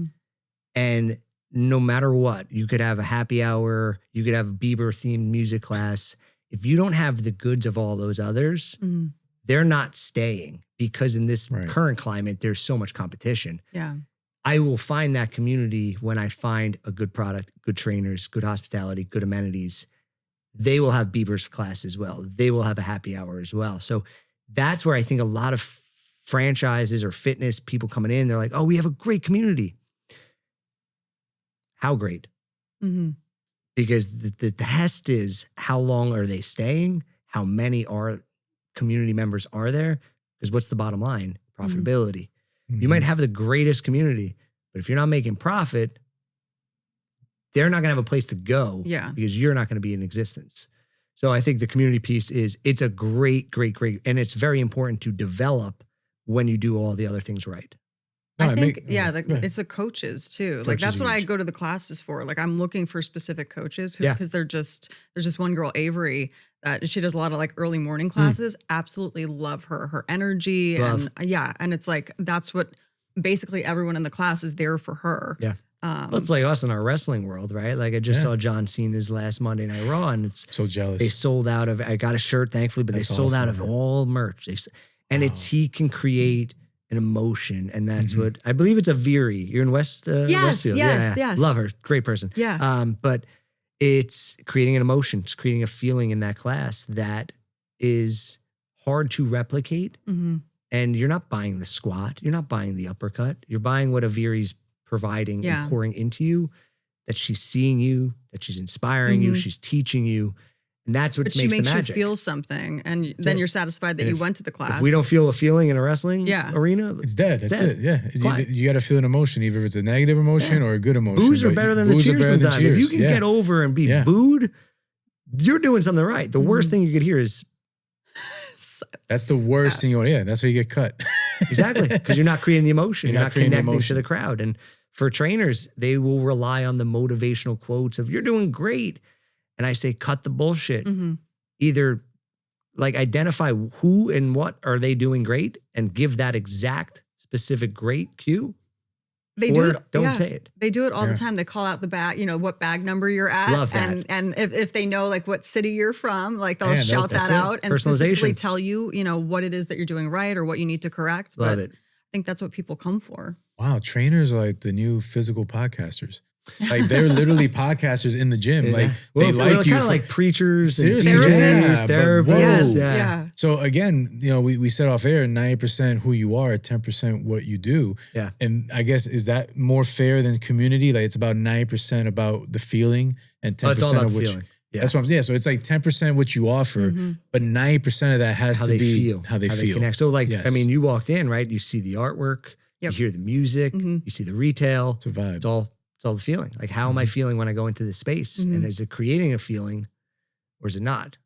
And no matter what, you could have a happy hour, you could have a Bieber-themed music class. If you don't have the goods of all those others, they're not staying because in this current climate, there's so much competition. Yeah. I will find that community when I find a good product, good trainers, good hospitality, good amenities. They will have Bieber's class as well. They will have a happy hour as well. So that's where I think a lot of franchises or fitness people coming in, they're like, we have a great community. How great? Because the test is how long are they staying? How many community members are there? Because what's the bottom line? Profitability. You might have the greatest community, but if you're not making profit, they're not going to have a place to go because you're not going to be in existence. So I think the community piece it's a great, and it's very important to develop when you do all the other things right. I think, it's the coaches too. Like that's what I go to the classes for. Like I'm looking for specific coaches because there's just one girl, Avery, that she does a lot of like early morning classes. Absolutely love her energy. And it's like, that's what basically everyone in the class is there for her. Yeah. Well, it's like us in our wrestling world, right? Like I just saw John Cena's last Monday Night Raw and it's so jealous. They sold out of, I got a shirt thankfully, but they sold out of all merch. He can create an emotion. And that's what, I believe it's a Veery. You're in Westfield. Yes. Love her. Great person. Yeah. But it's creating an emotion. It's creating a feeling in that class that is hard to replicate. And you're not buying the squat. You're not buying the uppercut. You're buying what a Veery's providing and pouring into you, that she's seeing you, that she's inspiring you, she's teaching you. And that's what makes the magic. She makes you feel something, and then you're satisfied that you went to the class. If we don't feel a feeling in a wrestling arena, it's dead. That's it. Yeah. You got to feel an emotion, either if it's a negative emotion or a good emotion. Boos are better than the cheers sometimes. If you can get over and be booed, you're doing something right. The worst thing you could hear is... That's the worst thing you want to hear. That's why you get cut. Exactly. Because you're not creating the emotion. You're not connecting to the crowd. And for trainers, they will rely on the motivational quotes of, you're doing great. And I say, cut the bullshit. Either like identify who and what are they doing great and give that exact specific great cue. They do it. Don't say it. They do it all the time. They call out the bag, what bag number you're at. Love that. And if they know like what city you're from, like they'll shout that out and specifically tell you, what it is that you're doing right or what you need to correct. Love it. I think that's what people come for. Wow. Trainers are like the new physical podcasters. Like they're literally podcasters in the gym. Like they like you. Kind of like preachers, seriously, therapists. Yeah. So again, we said off air, 90% who you are, 10% what you do. Yeah. And I guess, is that more fair than community? Like it's about 9% about the feeling and 10% of what feeling. Yeah. That's what I'm saying. So it's like 10% what you offer, but 90% of that has to be how they feel. Connect. So like, I mean, you walked in, right? You see the artwork, you hear the music, you see the retail. It's a vibe. It's all It's all the feeling. Like, how am I feeling when I go into this space? And is it creating a feeling or is it not?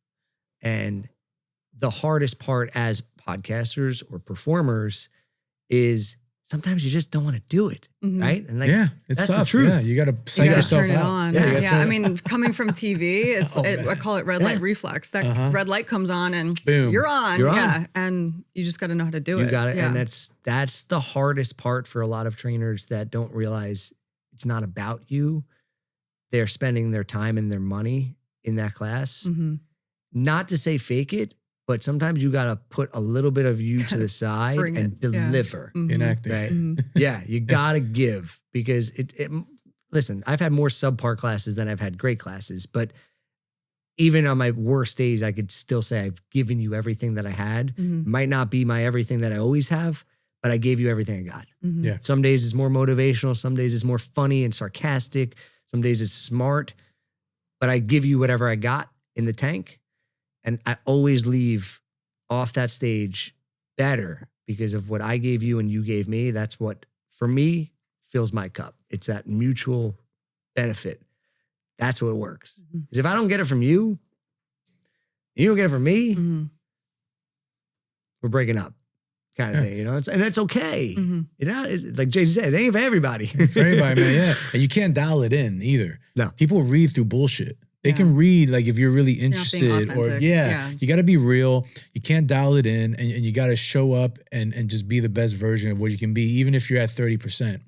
And the hardest part as podcasters or performers is sometimes you just don't want to do it, right? And like, it's that's tough. The truth. Yeah, you got to psych yourself turn it out. on. Yeah, I mean, coming from TV, I call it red light reflex. That red light comes on and boom, you're on. You're on. And you just got to know how to do it. You got it. And that's the hardest part for a lot of trainers that don't realize it's not about you. They're spending their time and their money in that class. Not to say fake it, but sometimes you got to put a little bit of you to the side and deliver. Inactive. Right? Yeah, you got to give because listen, I've had more subpar classes than I've had great classes, but even on my worst days, I could still say I've given you everything that I had. Might not be my everything that I always have, but I gave you everything I got. Yeah. Some days it's more motivational. Some days it's more funny and sarcastic. Some days it's smart, but I give you whatever I got in the tank. And I always leave off that stage better because of what I gave you and you gave me. That's what, for me, fills my cup. It's that mutual benefit. That's what works. Because if I don't get it from you, you don't get it from me, we're breaking up kind of thing, you know? And it's okay. You know, it's, like Jason said, it ain't for everybody. For everybody, man, yeah. And you can't dial it in either. No. People read through bullshit. They can read, like, if you're really interested or you got to be real. You can't dial it in and you got to show up and just be the best version of what you can be. Even if you're at 30%,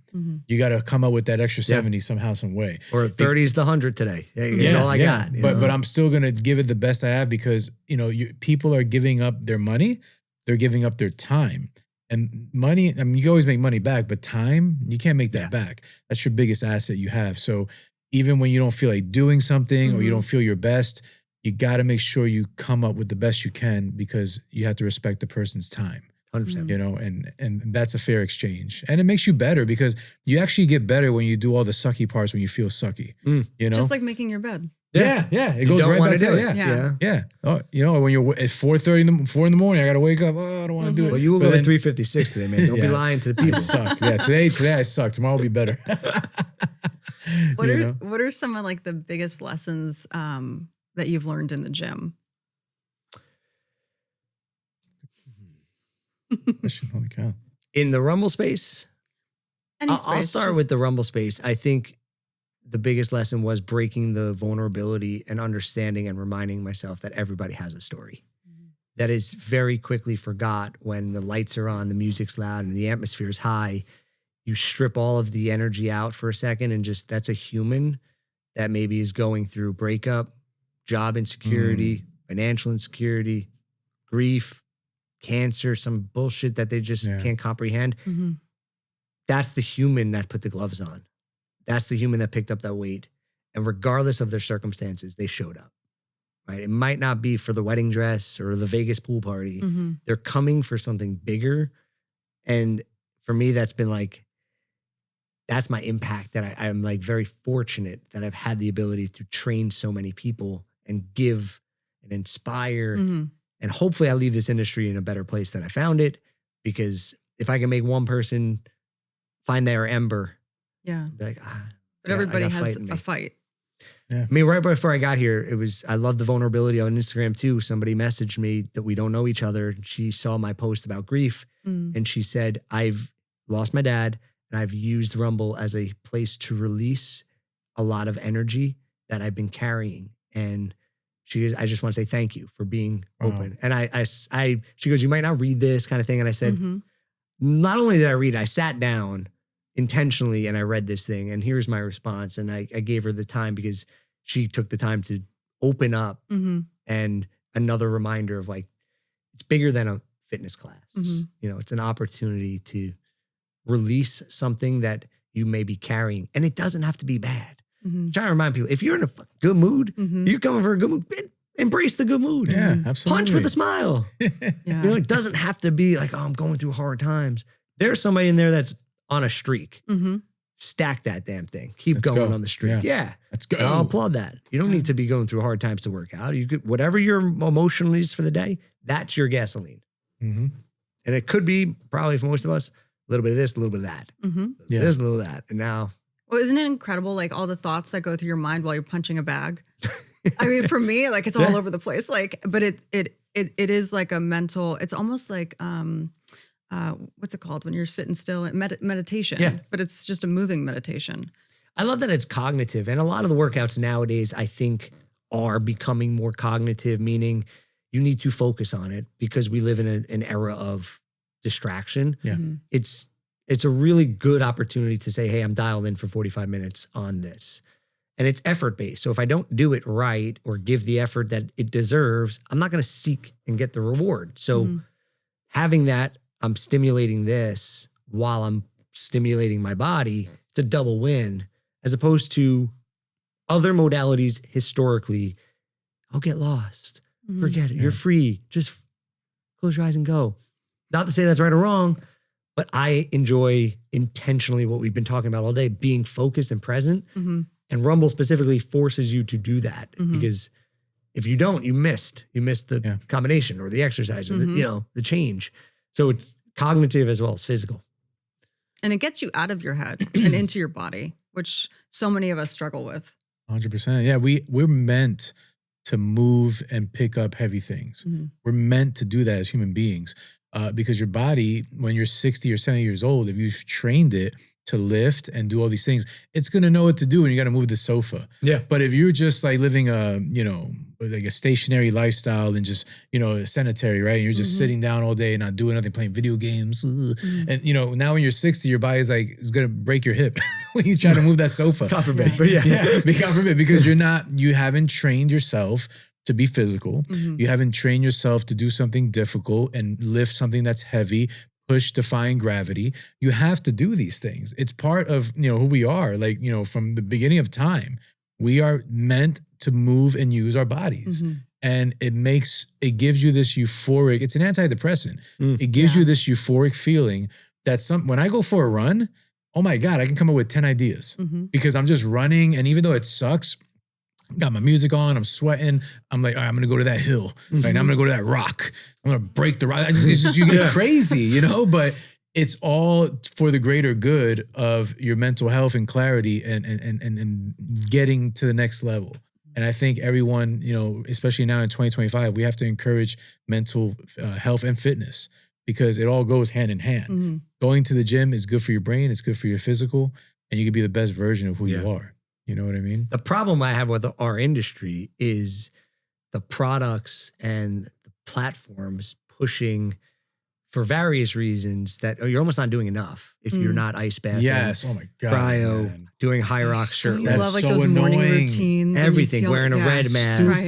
you got to come up with that extra 70 somehow, some way. Or 30 is the 100 today. It's all I got. But I'm still going to give it the best I have because, you know, people are giving up their money. They're giving up their time. And money, I mean, you can always make money back, but time, you can't make that back. That's your biggest asset you have. So even when you don't feel like doing something or you don't feel your best, you got to make sure you come up with the best you can because you have to respect the person's time. 100%. You know, and that's a fair exchange. And it makes you better because you actually get better when you do all the sucky parts when you feel sucky. You know? Just like making your bed. Yeah. It goes right back to it. Yeah. Oh, you know, when you're it's 4:30 in the morning, I gotta wake up. Oh, I don't want to do it. Well, you will go at 3:56 today, man. Don't be lying to the people. I suck. Yeah, today I suck. Tomorrow will be better. What are some of like the biggest lessons that you've learned in the gym? Holy cow. In the Rumble space, I'll start with the Rumble space. I think the biggest lesson was breaking the vulnerability and understanding and reminding myself that everybody has a story. That is very quickly forgot when the lights are on, the music's loud, and the atmosphere is high. You strip all of the energy out for a second and just, that's a human that maybe is going through breakup, job insecurity, financial insecurity, grief, cancer, some bullshit that they just can't comprehend. That's the human that put the gloves on. That's the human that picked up that weight. And regardless of their circumstances, they showed up, right? It might not be for the wedding dress or the Vegas pool party. They're coming for something bigger. And for me, that's been like, that's my impact, that I'm like very fortunate that I've had the ability to train so many people and give and inspire. And hopefully I leave this industry in a better place than I found it, because if I can make one person find their ember, be like, but everybody has a fight. I mean, right before I got here, I love the vulnerability on Instagram too. Somebody messaged me that we don't know each other. She saw my post about grief and she said, I've lost my dad and I've used Rumble as a place to release a lot of energy that I've been carrying. And she goes, I just want to say thank you for being open. And she goes, you might not read this kind of thing. And I said, not only did I read, I sat down intentionally and I read this thing and here's my response. And I gave her the time because she took the time to open up and another reminder of like, it's bigger than a fitness class. You know, it's an opportunity to release something that you may be carrying, and it doesn't have to be bad. Trying to remind people, if you're in a good mood, you're coming for a good mood, embrace the good mood. Yeah, absolutely. Punch with a smile. You know, it doesn't have to be like, oh, I'm going through hard times. There's somebody in there that's on a streak. Stack that damn thing. Keep going on the streak. Yeah. Let's go. And I'll applaud that. You don't need to be going through hard times to work out. You could, whatever your emotional needs for the day, that's your gasoline. And it could be, probably for most of us, a little bit of this, a little bit of that. This, a little of that. And now Well, isn't it incredible? Like all the thoughts that go through your mind while you're punching a bag. I mean, for me, like it's all over the place. Like, but it is like a mental. It's almost like what's it called when you're sitting still? Meditation. Yeah. But it's just a moving meditation. I love that it's cognitive. And a lot of the workouts nowadays, I think, are becoming more cognitive, meaning you need to focus on it because we live in an era of distraction. Yeah. Mm-hmm. It's a really good opportunity to say, hey, I'm dialed in for 45 minutes on this. And it's effort-based. So if I don't do it right or give the effort that it deserves, I'm not going to seek and get the reward. So having that, I'm stimulating this while I'm stimulating my body, it's a double win, as opposed to other modalities historically. I'll get lost. Forget it. You're free. Just close your eyes and go. Not to say that's right or wrong, but I enjoy intentionally what we've been talking about all day, being focused and present. And Rumble specifically forces you to do that because if you don't, you missed the combination or the exercise or the change. So it's cognitive as well as physical. And it gets you out of your head and into your body, which so many of us struggle with. 100%. Yeah, we're meant to move and pick up heavy things. We're meant to do that as human beings because your body, when you're 60 or 70 years old, if you've trained it to lift and do all these things, it's going to know what to do and you got to move the sofa. Yeah. But if you're just like living like a stationary lifestyle and just, sedentary, right? And you're just sitting down all day and not doing nothing, playing video games. And, now when you're 60, your body's like, it's going to break your hip when you try to move that sofa. God forbid. But God forbid, because you haven't trained yourself to be physical. You haven't trained yourself to do something difficult and lift something that's heavy, push defying gravity. You have to do these things. It's part of, who we are. Like, from the beginning of time, we are meant to move and use our bodies. And it gives you this euphoric, it's an antidepressant. It gives you this euphoric feeling that when I go for a run, oh my God, I can come up with 10 ideas because I'm just running. And even though it sucks, got my music on, I'm sweating. I'm like, all right, I'm gonna go to that hill. Right now, I'm gonna go to that rock. I'm gonna break the rock. You get crazy, but it's all for the greater good of your mental health and clarity and getting to the next level. And I think everyone, especially now in 2025, we have to encourage mental health and fitness because it all goes hand in hand. Going to the gym is good for your brain, it's good for your physical, and you can be the best version of who you are. You know what I mean? The problem I have with our industry is the products and the platforms pushing for various reasons that you're almost not doing enough if you're not ice bathing. Yes. Oh my God. Cryo, man. doing high rock shirtless. You love like so those morning annoying. routines. Everything, wearing a red mask.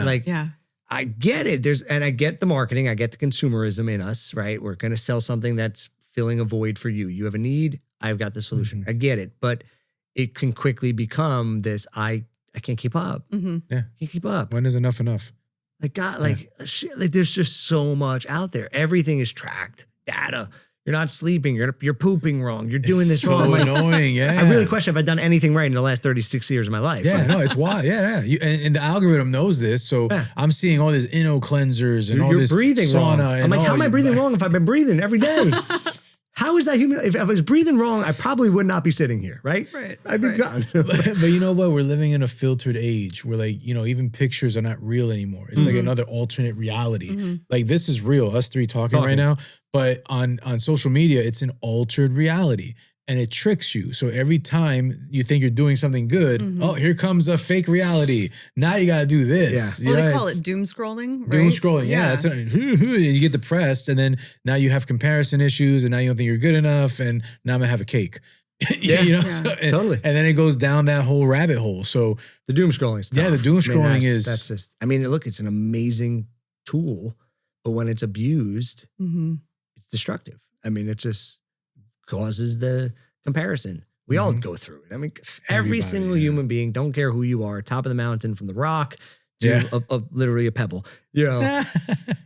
Right. I get it. And I get the marketing. I get the consumerism in us, right? We're going to sell something that's filling a void for you. You have a need. I've got the solution. I get it. But it can quickly become this, I can't keep up. Yeah. Can't keep up. When is enough enough? Like God, shit, like there's just so much out there. Everything is tracked, data. You're not sleeping. You're pooping wrong. You're doing this so wrong. Annoying. Yeah. I really question if I've done anything right in the last 36 years of my life. Yeah, no, it's wild. Yeah. And the algorithm knows this. So I'm seeing all these inno cleansers and all this breathing sauna. Wrong. And I'm like, how am I breathing wrong if I've been breathing every day? How is that human? If I was breathing wrong, I probably would not be sitting here, right? Right. I'd be gone. But you know what? We're living in a filtered age where even pictures are not real anymore. It's like another alternate reality. Like this is real, us three talking right now. But on social media, it's an altered reality. And it tricks you. So every time you think you're doing something good, oh, here comes a fake reality. Now you got to do this. Yeah. Well, they call it doom scrolling, right? Doom scrolling, yeah. That's you get depressed, and then now you have comparison issues, and now you don't think you're good enough, and now I'm going to have a cake. Totally. And then it goes down that whole rabbit hole. So the doom scrolling stuff. Yeah, the doom scrolling that's just, look, it's an amazing tool, but when it's abused, it's destructive. It just causes the comparison. We all go through it. Every single human being, don't care who you are, top of the mountain from the rock to literally a pebble,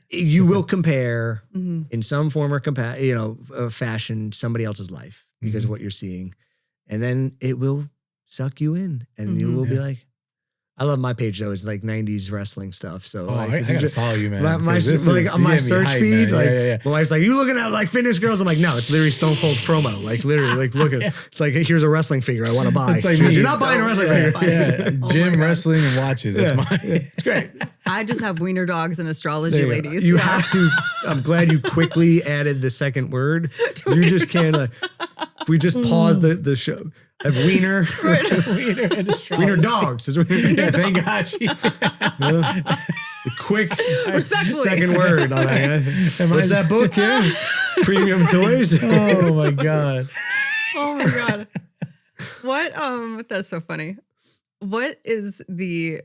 you will compare in some form or fashion somebody else's life because of what you're seeing. And then it will suck you in and you will be like, I love my page though. It's like 90s wrestling stuff. So Oh, like, I gotta follow you, man. my on my search feed, man. like my wife's like, you looking at like fitness girls? I'm like, no, it's literally Stone Cold's promo. Like literally, like look at it's like, hey, here's a wrestling figure I want to buy. It's like you're not buying a wrestling figure. Yeah, gym, wrestling, and watches. That's mine. It's great. I just have wiener dogs and astrology ladies. You have to. I'm glad you quickly added the second word. You just can't. If we just pause the show. Have wiener, wiener dogs. Yeah, thank God. Quick, respectfully. Second word on that. What's that book? Yeah, Premium Toys. Oh my God. Oh my God. What? That's so funny. What is the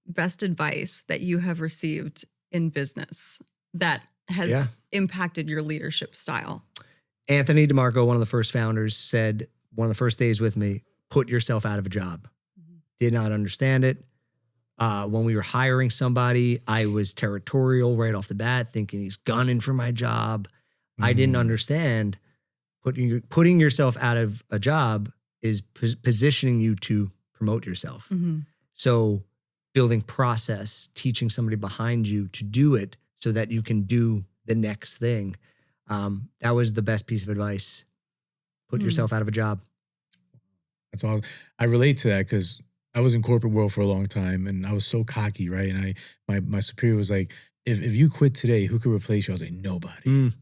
best advice that you have received in business that has impacted your leadership style? Anthony DeMarco, one of the first founders, said one of the first days with me, put yourself out of a job. Did not understand it. When we were hiring somebody, I was territorial right off the bat, thinking he's gunning for my job. I didn't understand putting yourself out of a job is positioning you to promote yourself. So building process, teaching somebody behind you to do it so that you can do the next thing. That was the best piece of advice. Put yourself out of a job. That's awesome. I relate to that because I was in corporate world for a long time and I was so cocky, right? And my superior was like, if you quit today, who could replace you? I was like, nobody. And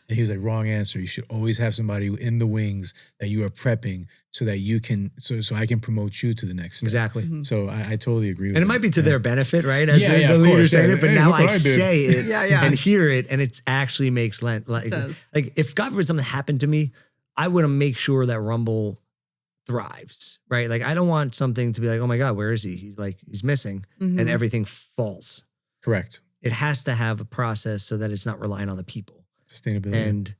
he was like, wrong answer. You should always have somebody in the wings that you are prepping so that you can, so I can promote you to the next step. Exactly. So I totally agree with that. And it might be to their benefit, right? As the leader saying it, but now I did. say it and hear it and it actually makes like if God forbid something happened to me, I want to make sure that Rumble thrives, right? Like I don't want something to be like, oh my God, where is he? He's missing and everything falls. Correct. It has to have a process so that it's not relying on the people. Sustainability. And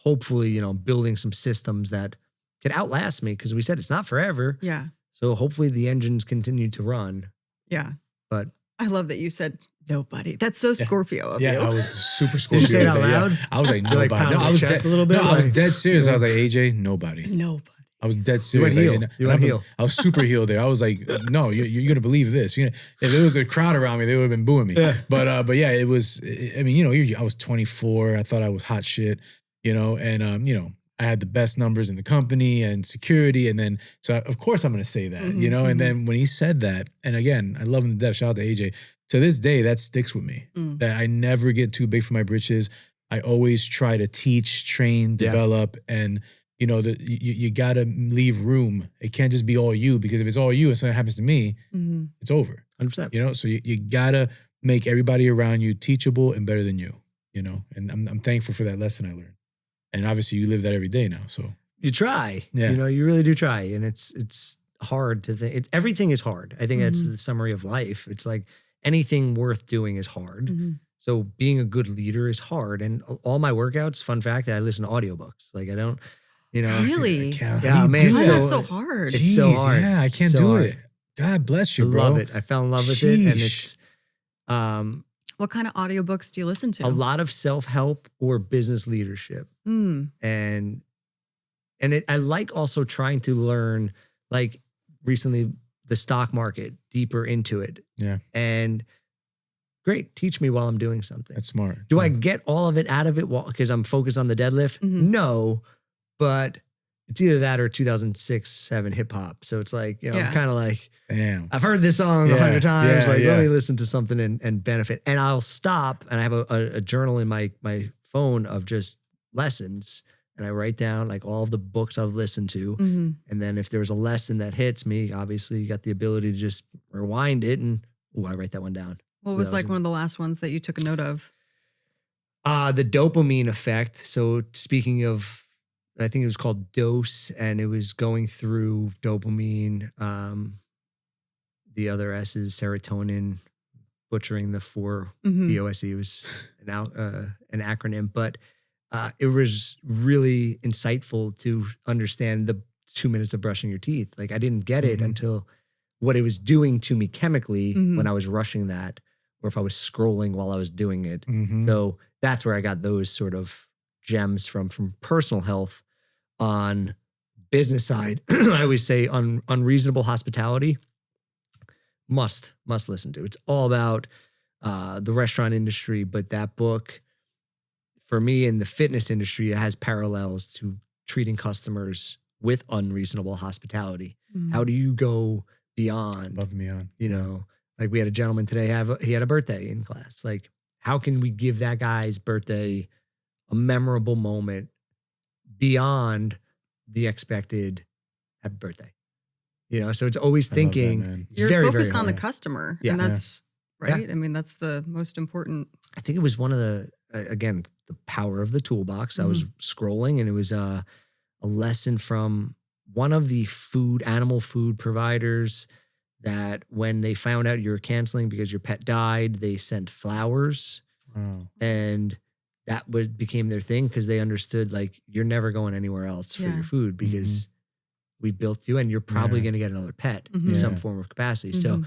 hopefully, building some systems that could outlast me because we said it's not forever. Yeah. So hopefully the engines continue to run. Yeah. But I love that you said nobody. That's so Scorpio of you. Yeah, I was super Scorpio. Did you say it out loud? Yeah. I was like, nobody. No, I was dead a little bit. No, I was dead serious. I was like, AJ, nobody. Nobody. I was dead serious. You went heel. I was super heel there. I was like, no, you're going to believe this. If there was a crowd around me, they would have been booing me. Yeah. But yeah, it was, I mean, I was 24. I thought I was hot shit, and, I had the best numbers in the company and security. And then, so of course I'm going to say that, and then when he said that, and again, I love him to death. Shout out to AJ. To this day, that sticks with me, that I never get too big for my britches. I always try to teach, train, develop, and you got to leave room. It can't just be all you, because if it's all you and something happens to me, it's over. 100%. So you got to make everybody around you teachable and better than you, and I'm thankful for that lesson I learned. And obviously you live that every day now. So you try, yeah. You really do try. And it's hard to think. Everything is hard. I think that's the summary of life. It's like anything worth doing is hard. So being a good leader is hard. And all my workouts, fun fact, I listen to audiobooks. Like I don't, Really? Yeah, man. Why that's so hard? It's so hard. Yeah, I can't do it. God bless you, bro. I love it. I fell in love with it. And it's, what kind of audiobooks do you listen to? A lot of self-help or business leadership. And I like also trying to learn, like recently, the stock market, deeper into it. Yeah. And great, teach me while I'm doing something. That's smart. Do I get all of it out of it because I'm focused on the deadlift? No, but it's either that or 2006-07 hip hop. So it's like, I'm kind of like, damn, I've heard this song 100 times. Let me listen to something and benefit. And I'll stop, and I have a journal in my phone of just lessons, and I write down like all of the books I've listened to. And then if there's a lesson that hits me, obviously you got the ability to just rewind it, and I write that one down. What was like one of the last ones that you took a note of? The dopamine effect. So speaking of, I think it was called Dose, and it was going through dopamine, the other S's, serotonin, butchering the 4 DOSE. It was an acronym, but it was really insightful to understand the 2 minutes of brushing your teeth. Like I didn't get it until what it was doing to me chemically when I was rushing that, or if I was scrolling while I was doing it. So that's where I got those sort of gems from personal health. On business side, I always say unreasonable hospitality. must listen to. It's all about the restaurant industry, but that book, for me, in the fitness industry, it has parallels to treating customers with unreasonable hospitality. Mm-hmm. How do you go beyond? Above and beyond. You know, like we had a gentleman today, he had a birthday in class. Like, how can we give that guy's birthday a memorable moment beyond the expected happy birthday? You know, so it's always thinking. It's You're very, focused very on the hard. customer. Yeah. And that's right. Yeah. I mean, that's the most important. I think it was one of the, again, the power of the toolbox. Mm-hmm. I was scrolling and it was a lesson from one of the animal food providers, that when they found out you were canceling because your pet died, they sent flowers. Oh. And that became their thing, because they understood, like, you're never going anywhere else for your food, because we built you and you're probably going to get another pet in some form of capacity. So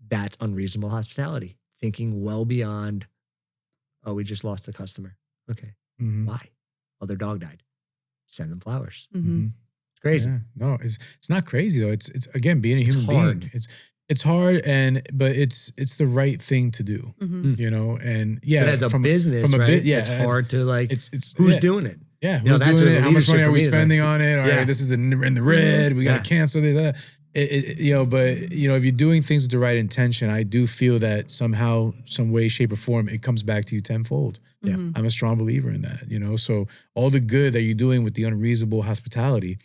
that's unreasonable hospitality, thinking well beyond, oh, we just lost a customer. Okay. Why? Well, their dog died. Send them flowers. It's crazy. Yeah. No, it's not crazy though. It's again, being a human being. It's hard, but it's the right thing to do. You know, and but as a business, right? It's hard to, like, it's who's doing it. Yeah, who's doing it? How much money are we spending on it? All right, this is in the red. We got to cancel this. You know, but you know, if you're doing things with the right intention, I do feel that somehow, some way, shape, or form, it comes back to you tenfold. Yeah, I'm a strong believer in that. You know, so all the good that you're doing with the unreasonable hospitality,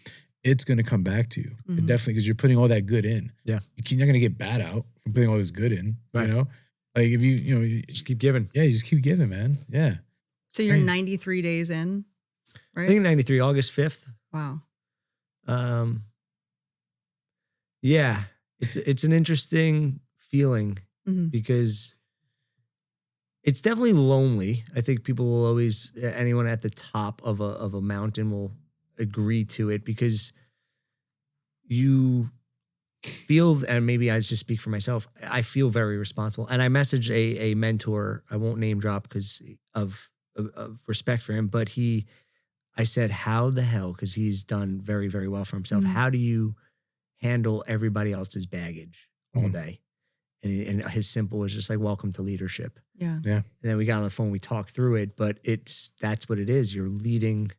it's going to come back to you. It definitely, because you're putting all that good in. Yeah, you're not going to get bad out from putting all this good in. Right. You know, like if you just keep giving. Yeah, you just keep giving, man. Yeah. So you're 93 days in, right? I think 93, August 5th. Wow. Yeah, it's an interesting feeling because it's definitely lonely. I think people will always, anyone at the top of a mountain will agree to it, because you feel, and maybe I just speak for myself, I feel very responsible. And I messaged a mentor, I won't name drop because of respect for him, but I said, how the hell, because he's done very, very well for himself. How do you handle everybody else's baggage all day? And his simple was just like, welcome to leadership. Yeah. Yeah. And then we got on the phone, we talked through it, but that's what it is. You're leading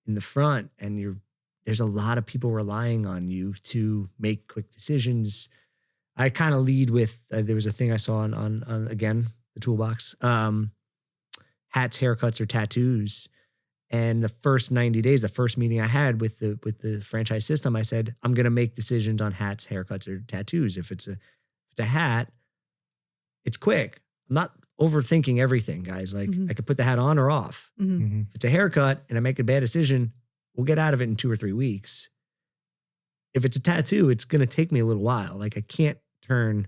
in the front, and there's a lot of people relying on you to make quick decisions. I kind of lead with, there was a thing I saw on again, the toolbox, hats, haircuts, or tattoos. And the first 90 days, the first meeting I had with the franchise system, I said, I'm going to make decisions on hats, haircuts, or tattoos. If it's a hat, it's quick. I'm not overthinking everything, guys. Like, I could put the hat on or off. If it's a haircut and I make a bad decision, we'll get out of it in 2 or 3 weeks. If it's a tattoo, it's going to take me a little while. Like, I can't turn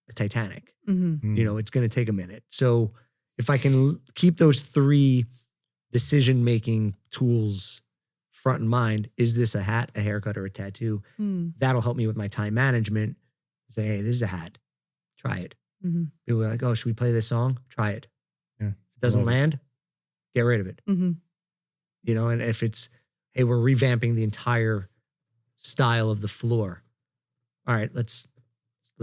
a Titanic. You know, it's going to take a minute. So if I can keep those 3 decision-making tools front in mind, is this a hat, a haircut, or a tattoo? That'll help me with my time management. Say, hey, this is a hat. Try it. People are like, oh, should we play this song? Try it. Yeah. If it doesn't land, get rid of it. You know, and if it's, hey, we're revamping the entire style of the floor. All right, let's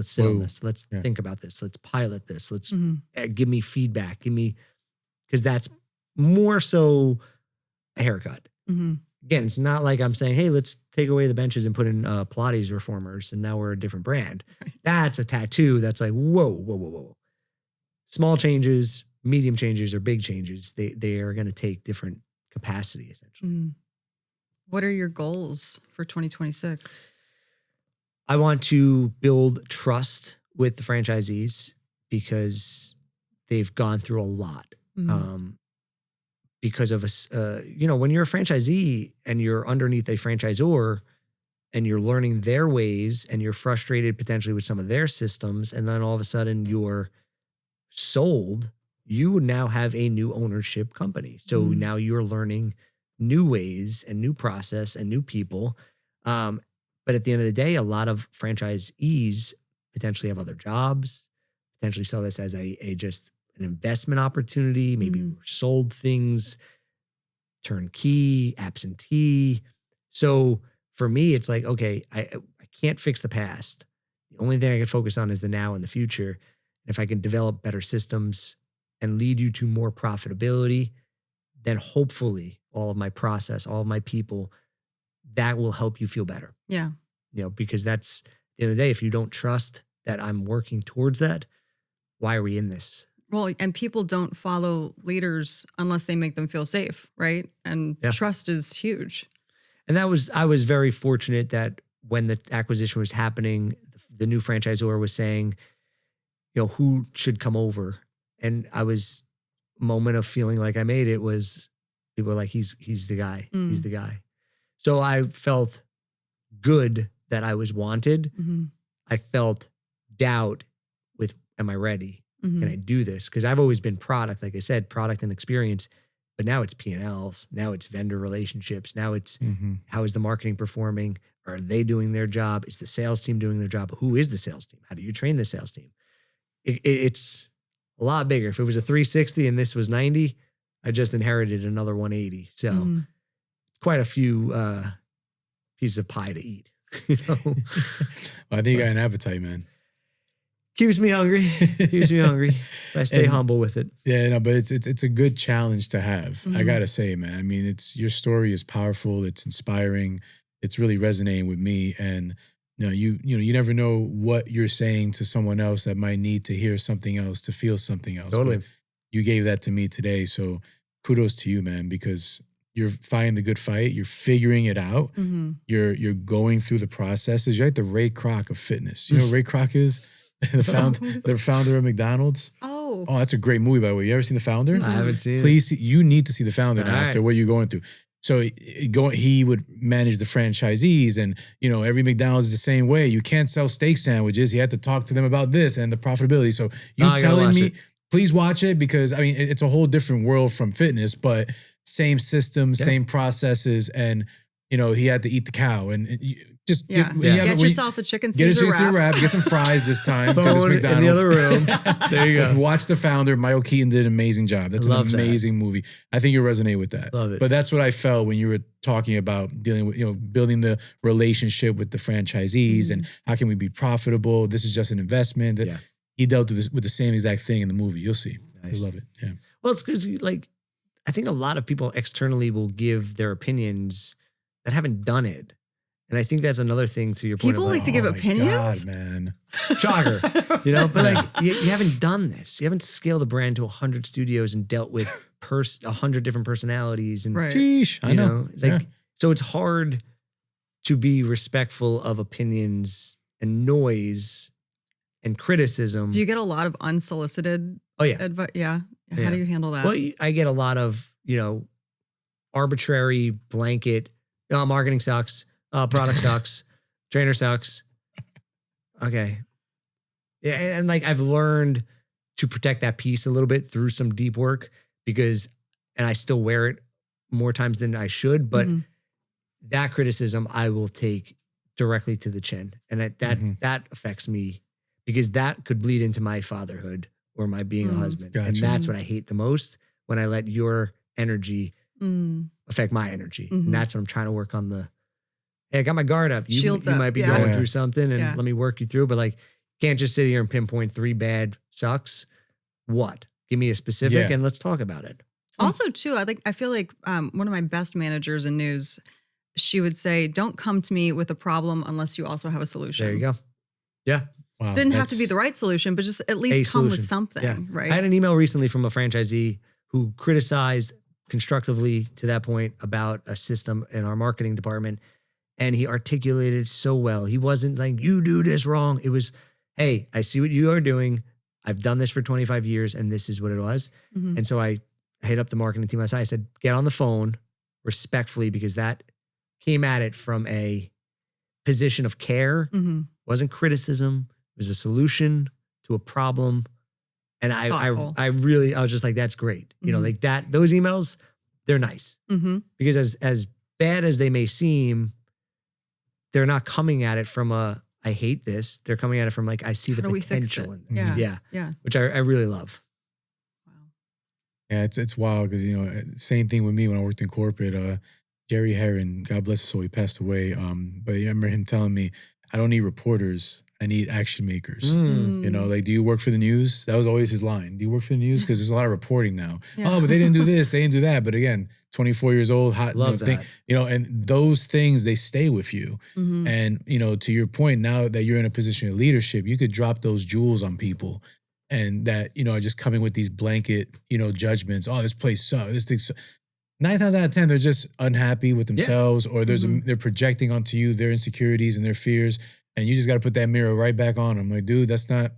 sit on this. Let's think about this. Let's pilot this. Let's give me feedback. Because that's more so a haircut. Again, it's not like I'm saying, hey, let's take away the benches and put in Pilates reformers, and now we're a different brand. That's a tattoo. That's like, whoa. Small changes, medium changes, or big changes, they are going to take different capacity, essentially. What are your goals for 2026? I want to build trust with the franchisees, because they've gone through a lot. Because of you know, when you're a franchisee and you're underneath a franchisor and you're learning their ways and you're frustrated potentially with some of their systems, and then all of a sudden you're sold, you now have a new ownership company. So now you're learning new ways and new process and new people. But at the end of the day, a lot of franchisees potentially have other jobs, potentially saw this as just an investment opportunity, maybe sold things, turnkey, absentee. So for me, it's like, okay, I can't fix the past. The only thing I can focus on is the now and the future. And if I can develop better systems and lead you to more profitability, then hopefully all of my process, all of my people, that will help you feel better. Yeah. Because that's the end of the day, if you don't trust that I'm working towards that, why are we in this? Well, and people don't follow leaders unless they make them feel safe, right? And trust is huge. And I was very fortunate that when the acquisition was happening, the new franchisor was saying, who should come over? And I was, moment of feeling like I made it was, people were like, he's the guy. He's the guy. So I felt good that I was wanted. Mm-hmm. I felt doubt with, am I ready? Mm-hmm. Can I do this? Because I've always been product, like I said, product and experience, but now it's P&Ls. Now it's vendor relationships. Now it's how is the marketing performing? Are they doing their job? Is the sales team doing their job? Who is the sales team? How do you train the sales team? It's a lot bigger. If it was a 360 and this was 90, I just inherited another 180. So quite a few pieces of pie to eat. Well, I think you got an appetite, man. Keeps me hungry. Keeps me hungry. But I stay humble with it. Yeah, no, but it's a good challenge to have. I gotta say, man. I mean, your story is powerful. It's inspiring. It's really resonating with me. And you never know what you're saying to someone else that might need to hear something else, to feel something else. Totally. But you gave that to me today. So kudos to you, man, because you're fighting the good fight. You're figuring it out. Mm-hmm. You're going through the processes. You're like the Ray Kroc of fitness. You know what Ray Kroc is? The founder of McDonald's. Oh, that's a great movie, by the way. You ever seen The Founder? I haven't seen it. Please, you need to see The Founder now All after right. what you're going through. So he would manage the franchisees, and every McDonald's is the same way. You can't sell steak sandwiches. He had to talk to them about this and the profitability. So telling me, please watch it, because I mean it's a whole different world from fitness, but same systems, same processes, and he had to eat the cow and just get yourself a chicken Caesar wrap. Get some fries this time because it's Phone McDonald's. in the other room. There you go. Watch The Founder. Michael Keaton did an amazing job. That's an amazing movie. I think you'll resonate with that. Love it. But that's what I felt when you were talking about dealing with, building the relationship with the franchisees and how can we be profitable? This is just an investment. He dealt with the same exact thing in the movie. You'll see. Nice. You'll love it. Yeah. Well, it's because I think a lot of people externally will give their opinions that haven't done it. And I think that's another thing to your point. People like to give opinions? God, man. Shocker. But you haven't done this. You haven't scaled a brand to 100 studios and dealt with 100 different personalities. And, Sheesh, I know. So it's hard to be respectful of opinions and noise and criticism. Do you get a lot of unsolicited advice? Yeah. How do you handle that? Well, I get a lot of, arbitrary blanket, marketing sucks. Product sucks. Trainer sucks. Okay. Yeah. And I've learned to protect that piece a little bit through some deep work and I still wear it more times than I should, but that criticism I will take directly to the chin. And that affects me because that could bleed into my fatherhood or my being a husband. Gotcha. And that's what I hate the most, when I let your energy affect my energy. And that's what I'm trying to work on hey, I got my guard up. You might be going through something and let me work you through, but can't just sit here and pinpoint 3 bad sucks. What? Give me a specific and let's talk about it. Also too, I feel like one of my best managers in news, she would say, don't come to me with a problem unless you also have a solution. There you go. Yeah. Wow, Didn't have to be the right solution, but just at least come with something, right? I had an email recently from a franchisee who criticized constructively to that point about a system in our marketing department. And he articulated so well. He wasn't like, you do this wrong. It was, hey, I see what you are doing. I've done this for 25 years and this is what it was. And so I hit up the marketing team. I said, get on the phone respectfully, because that came at it from a position of care. It wasn't criticism. It was a solution to a problem. And I was just like, that's great. Like that, those emails, they're nice. Because as bad as they may seem, they're not coming at it from I hate this. They're coming at it from I see the potential in this. Yeah. Which I really love. Wow. Yeah, it's wild because, same thing with me when I worked in corporate. Jerry Heron, God bless his soul, he passed away. But I remember him telling me, I don't need reporters. I need action makers. Mm. You know, like, do you work for the news? That was always his line. Do you work for the news? Because there's a lot of reporting now. Yeah. Oh, but they didn't do this. They didn't do that. But again, 24 years old, hot. Love that. And those things, they stay with you. Mhm. And, to your point, now that you're in a position of leadership, you could drop those jewels on people and that, are just coming with these blanket, judgments. Oh, this place sucks. This thing sucks. 9 times out of 10, they're just unhappy with themselves, or they're projecting onto you their insecurities and their fears. And you just got to put that mirror right back on them. Like, dude, that's not,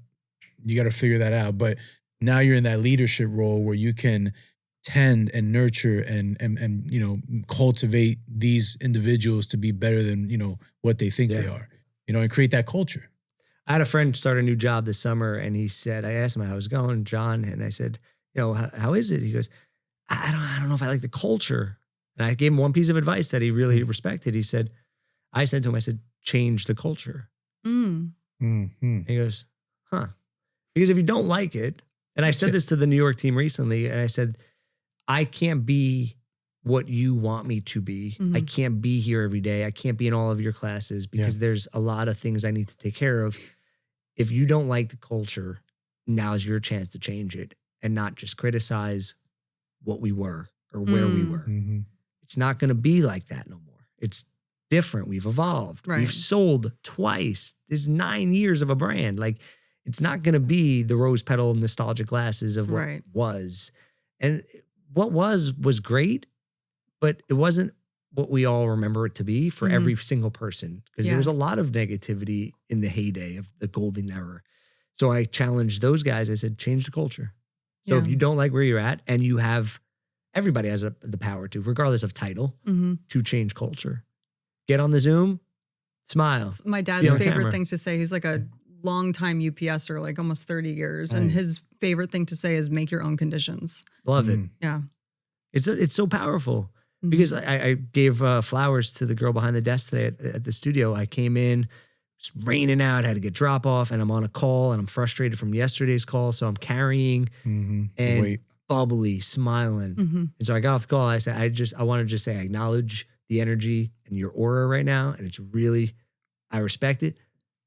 you got to figure that out. But now you're in that leadership role where you can tend and nurture and cultivate these individuals to be better than, what they think they are, and create that culture. I had a friend start a new job this summer, and he said, I asked him how it was going, John, and I said, how is it? He goes, I don't know if I like the culture. And I gave him one piece of advice that he really respected. I said to him, change the culture. Mm. Mm-hmm. He goes, huh? Because if you don't like it, and I said this to the New York team recently, and I said, I can't be what you want me to be. Mhm. I can't be here every day. I can't be in all of your classes because there's a lot of things I need to take care of. If you don't like the culture, now's your chance to change it and not just criticize what we were or where we were. Mm-hmm. It's not going to be like that no more. It's different. We've evolved. Right. We've sold twice. There's 9 years of a brand. Like, it's not going to be the rose petal nostalgic glasses of what was. And what was great, but it wasn't what we all remember it to be for every single person. Because there was a lot of negativity in the heyday of the golden era. So I challenged those guys. I said, change the culture. So if you don't like where you're at, and you have, everybody has the power to, regardless of title, to change culture. Get on the Zoom, smile. It's my dad's favorite camera. thing to say. He's like a longtime UPSer, like almost 30 years. And his favorite thing to say is make your own conditions. Love it. Yeah. It's so powerful. Because I gave flowers to the girl behind the desk today at the studio. I came in, it's raining out, had to get drop off, and I'm on a call, and I'm frustrated from yesterday's call. So I'm carrying and bubbly, smiling. And so I got off the call. I said, I want to just say, I acknowledge the energy and your aura right now. And it's really, I respect it.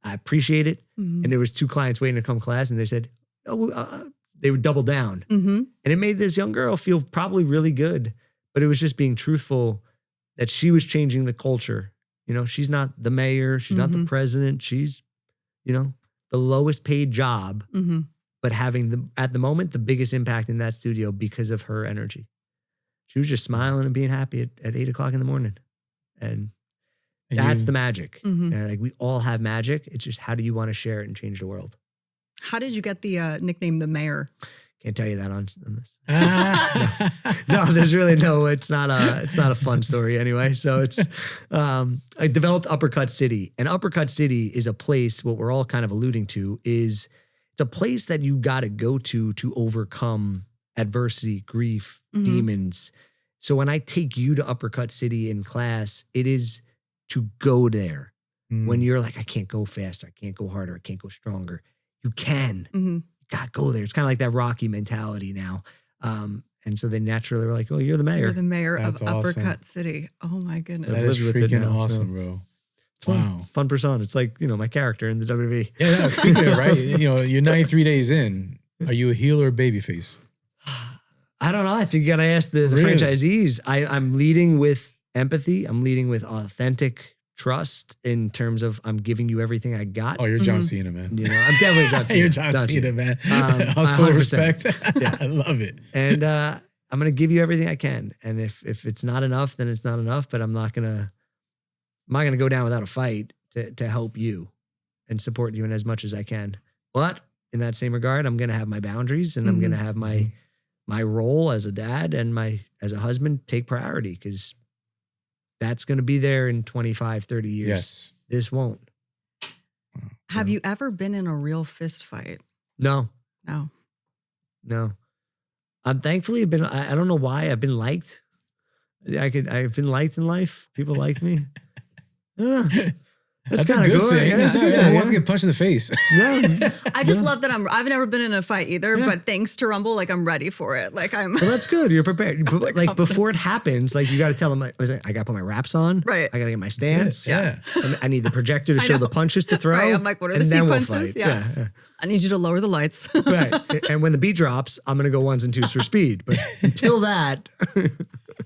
I appreciate it. And there was 2 clients waiting to come to class, and they said, they would double down. And it made this young girl feel probably really good. But it was just being truthful that she was changing the culture. She's not the mayor. She's not the president. She's, the lowest paid job, but having at the moment, the biggest impact in that studio because of her energy. She was just smiling and being happy at 8 o'clock in the morning. And that's the magic. Like, we all have magic. It's just, how do you want to share it and change the world? How did you get the nickname, the mayor? Can't tell you that on this. No, there's really no. It's not a fun story anyway. So it's I developed Uppercut City, and Uppercut City is a place. What we're all kind of alluding to is it's a place that you got to go to overcome adversity, grief, demons. So when I take you to Uppercut City in class, it is to go there. When you're like, I can't go faster, I can't go harder, I can't go stronger. You can. God, go there. It's kind of like that Rocky mentality now. And so they naturally were like, oh, you're the mayor. You're the mayor That's of awesome. Uppercut City. Oh my goodness. That is lived with it freaking now, awesome, so. bro. It's fun. It's a fun persona. It's like, my character in the WWE. Yeah, no, speaking of, right, you're 93 days in. Are you a heel or a babyface? I don't know. I think you got to ask the Really? franchisees. I'm leading with empathy. I'm leading with authentic trust in terms of I'm giving you everything I got. Oh, you're John Cena, man. I'm definitely John Cena. You're John Cena, man. Also 100%. respect. Yeah. I love it. And I'm going to give you everything I can. And if it's not enough, then it's not enough. But I'm not going to go down without a fight to help you and support you in as much as I can. But in that same regard, I'm going to have my boundaries, and I'm going to have my role as a dad and as a husband take priority, because that's going to be there in 25, 30 years. Yes. This won't. Have you ever been in a real fist fight? No. No. I'm thankfully been, I don't know why I've been liked. I've been liked in life. People like me. I don't know. That's a good thing. He wants to get punched in the face. I just love that I've never been in a fight either, but thanks to Rumble, like I'm ready for it. Like well, that's good. You're prepared. But like before it happens, like you got to tell them, like, listen, I got to put my wraps on. Right. I got to get my stance. Yeah. I need the projector to show the punches to throw. Right. I'm like, what are the sequences? Yeah. I need you to lower the lights. Right. And when the beat drops, I'm going to go 1s and 2s for speed. But until that.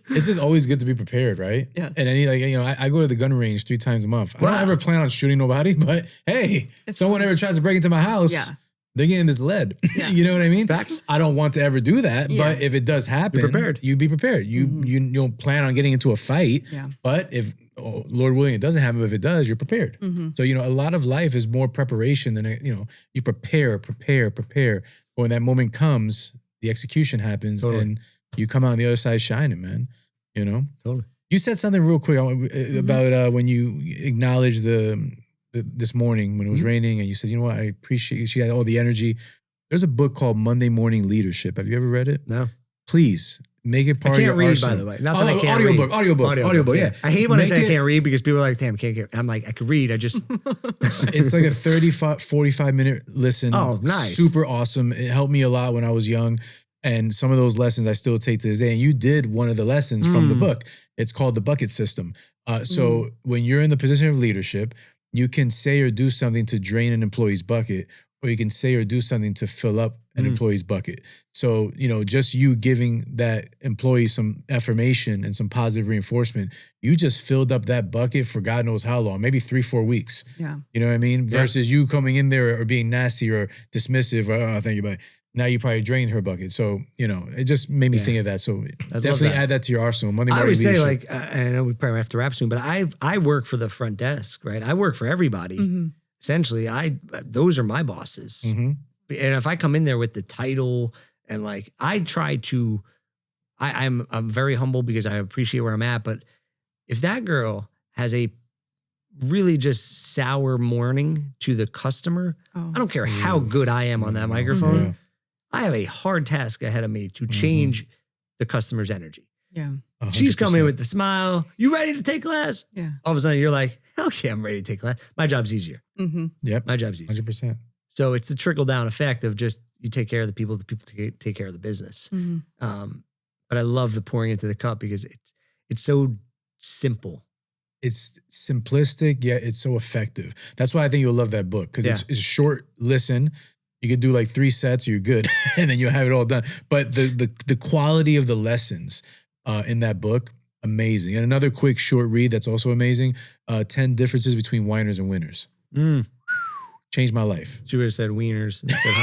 It's just always good to be prepared, right? Yeah. And I go to the gun range 3 times a month. I don't ever plan on shooting nobody, but hey, if someone ever tries to break into my house, they're getting this lead. Yeah. You know what I mean? Facts. I don't want to ever do that, but if it does happen, you be prepared. You don't plan on getting into a fight, but if Lord willing, it doesn't happen. But if it does, you're prepared. So, a lot of life is more preparation than, you prepare. But when that moment comes, the execution happens and you come out on the other side shining, man. Totally. You said something real quick about when you acknowledged this morning when it was raining, and you said, I appreciate. She had all the energy. There's a book called Monday Morning Leadership. Have you ever read it? No. Please make it part of your arsenal. I can't read, by the way. Not that I can't read. Audiobook. Yeah. I hate when I say I can't read because people are like, damn, can't get. I'm like, I could read. I just. It's like a 45-minute listen. Oh, nice. Super awesome. It helped me a lot when I was young. And some of those lessons I still take to this day. And you did one of the lessons from the book. It's called the bucket system. So when you're in the position of leadership, you can say or do something to drain an employee's bucket, or you can say or do something to fill up an employee's bucket. So, just you giving that employee some affirmation and some positive reinforcement, you just filled up that bucket for God knows how long, maybe 3-4 weeks. Yeah. You know what I mean? Versus you coming in there or being nasty or dismissive or, oh, thank you, bye. Now you probably drained her bucket. So, it just made me think of that. So definitely add that to your arsenal. Monday morning leadership. I always say, I know we probably have to wrap soon, but I work for the front desk, right? I work for everybody. Essentially, those are my bosses. And if I come in there with the title and I try to, I'm very humble because I appreciate where I'm at. But if that girl has a really just sour morning to the customer, I don't care how good I am on that microphone. Yeah. I have a hard task ahead of me to change the customer's energy. Yeah. 100%. She's coming with the smile. You ready to take class? Yeah. All of a sudden you're like, hell yeah, I'm ready to take class. My job's easier. Yep. My job's easier. 100%. So it's the trickle down effect of just you take care of the people take care of the business. But I love the pouring into the cup because it's so simple. It's simplistic, yet it's so effective. That's why I think you'll love that book because it's a short listen. You could do 3 sets, you're good, and then you'll have it all done. But the quality of the lessons in that book, amazing. And another quick short read that's also amazing, 10 differences between whiners and winners. Changed my life. She would have said wieners instead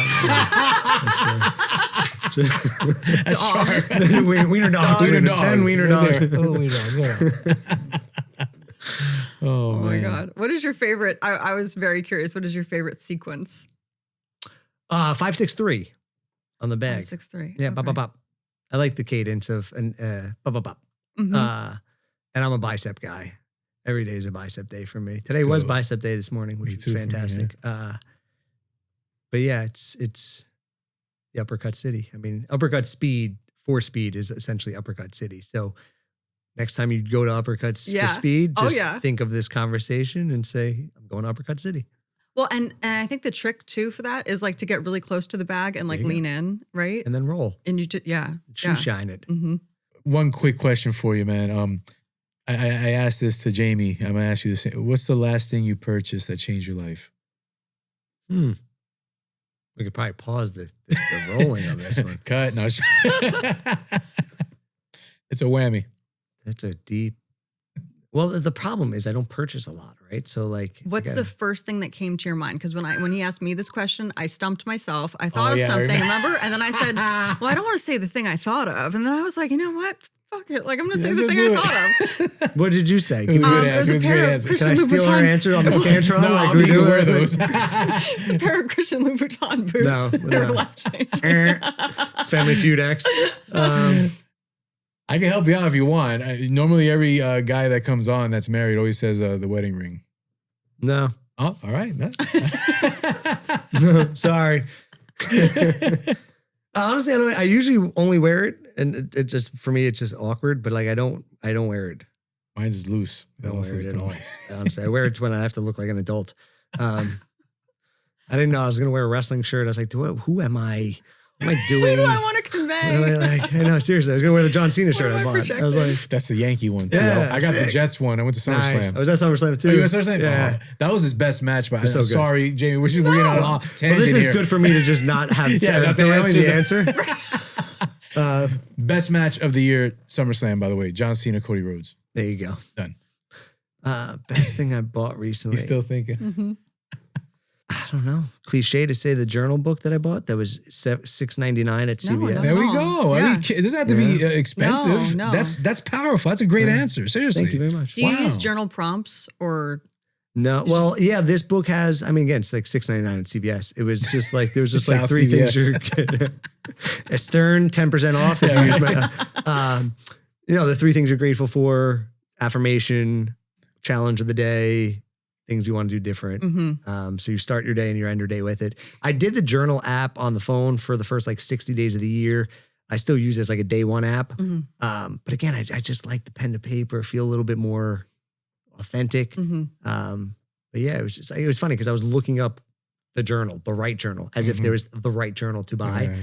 That's sharp. Wiener dogs. 10 wiener dogs. Oh, wiener dogs. Oh my God. What is your favorite? I was very curious. What is your favorite sequence? 563 on the bag. 563. Yeah, bop, bop, bop. I like the cadence of bop, bop, bop. And I'm a bicep guy. Every day is a bicep day for me. Today was bicep day this morning, which was fantastic. But yeah, it's the uppercut city. I mean, uppercut speed for speed is essentially uppercut city. So next time you go to uppercuts for speed, just think of this conversation and say, I'm going to uppercut city. Well, and I think the trick too for that is to get really close to the bag and lean in, right? And then roll. And you just, shoe shine it. One quick question for you, man. I asked this to Jamie. I'm going to ask you the same. What's the last thing you purchased that changed your life? We could probably pause the rolling on this one. Cut. No. It's a whammy. That's a deep. Well, the problem is I don't purchase a lot, right? So what's the first thing that came to your mind? Because when he asked me this question, I stumped myself. I thought of something, remember? And then I said, well, I don't want to say the thing I thought of. And then I was like, you know what? Fuck it. I'm going to say the thing I thought of. What did you say? It was a good answer. It was a great answer. Can I steal our answer on the Scantron? No, I didn't wear those. It's a pair of Christian Louboutin boots. No. They're life-changing. Family Feud X. I can help you out if you want. Normally, every guy that comes on that's married always says the wedding ring. No. Oh, all right. No, sorry. Honestly, I usually only wear it, and it's just for me, it's just awkward. But I don't wear it. Mine's is loose. Don't wear it at all. Honestly, I wear it when I have to look like an adult. I didn't know I was going to wear a wrestling shirt. I was like, who am I? What am I doing? Who do I want to convey? I know, seriously. I was going to wear the John Cena shirt I bought. I was like, that's the Yankee one, too. Yeah, I got the Jets one. I went to SummerSlam. Nice. I was at SummerSlam, too. Oh, you went to SummerSlam? Yeah. Oh, that was his best match, but I'm so sorry, Jamie. We're getting on a tangent here. Well, this is good for me to just not have derailing the answer. Best match of the year, SummerSlam, by the way. John Cena, Cody Rhodes. There you go. Done. Best thing I bought recently. He's still thinking. Mm-hmm. I don't know. Cliche to say the journal book that I bought that was $6.99 at CVS. No, there we go. Yeah. I mean, it doesn't have to be expensive. No. That's powerful. That's a great answer. Seriously. Thank you very much. Do you use journal prompts or? No. Well, yeah, this book has, I mean, again, it's like $6.99 at CVS. It was just like, there was just like three things you're a Stern 10% off. If you use my, the three things you're grateful for: affirmation, challenge of the day, things you want to do different. Mm-hmm. So you start your day and you end your day with it. I did the journal app on the phone for the first like 60 days of the year. I still use it as like a day one app. Mm-hmm. But again, I just like the pen to paper, feel a little bit more authentic. Mm-hmm. But yeah, it was funny because I was looking up the journal, the right journal, as if there was the right journal to buy.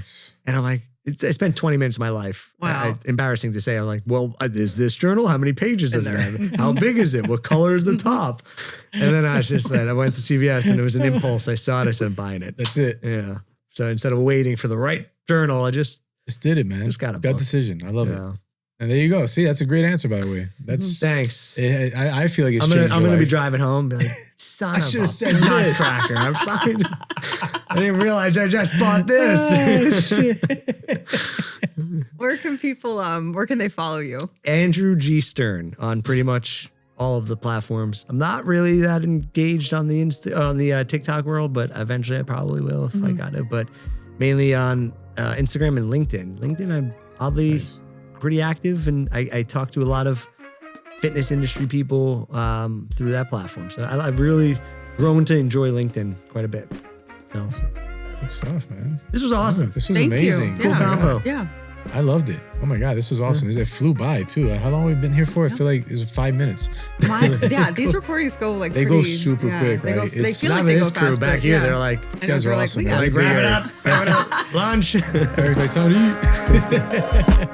And I'm like, I spent 20 minutes of my life. Wow. Embarrassing to say. I'm like, well, is this journal? How many pages does it have? How big is it? What color is the top? And then I went to CVS and it was an impulse. I saw it. I said, I'm buying it. That's it. Yeah. So instead of waiting for the right journal, I just did it, man. Just got a gut book. decision. I love it. And there you go. See, that's a great anscer, by the way. That's thanks. I feel like it's changed. I'm gonna be driving home. Be like, son I of should a have said this. nutcracker. I'm fine. I didn't realize I just bought this. Oh, shit. Where can people? Where can they follow you? Andrew G. Stern on pretty much all of the platforms. I'm not really that engaged on the TikTok world, but eventually I probably will if I got it. But mainly on Instagram and LinkedIn. LinkedIn, I'm oddly pretty active, and I talk to a lot of fitness industry people through that platform. So I've really grown to enjoy LinkedIn quite a bit. So good stuff, man. This was awesome. This was Thank amazing. you. Cool combo. Yeah. I loved it. Oh my God, this was awesome. It flew by too. How long have we been here for? I feel like it was 5 minutes. These recordings go like they go super quick, right? They feel like they this go crew fast, back but, here. They're like, these guys are awesome. we They're got like, grab it up, lunch. Eric's like, somebody eat.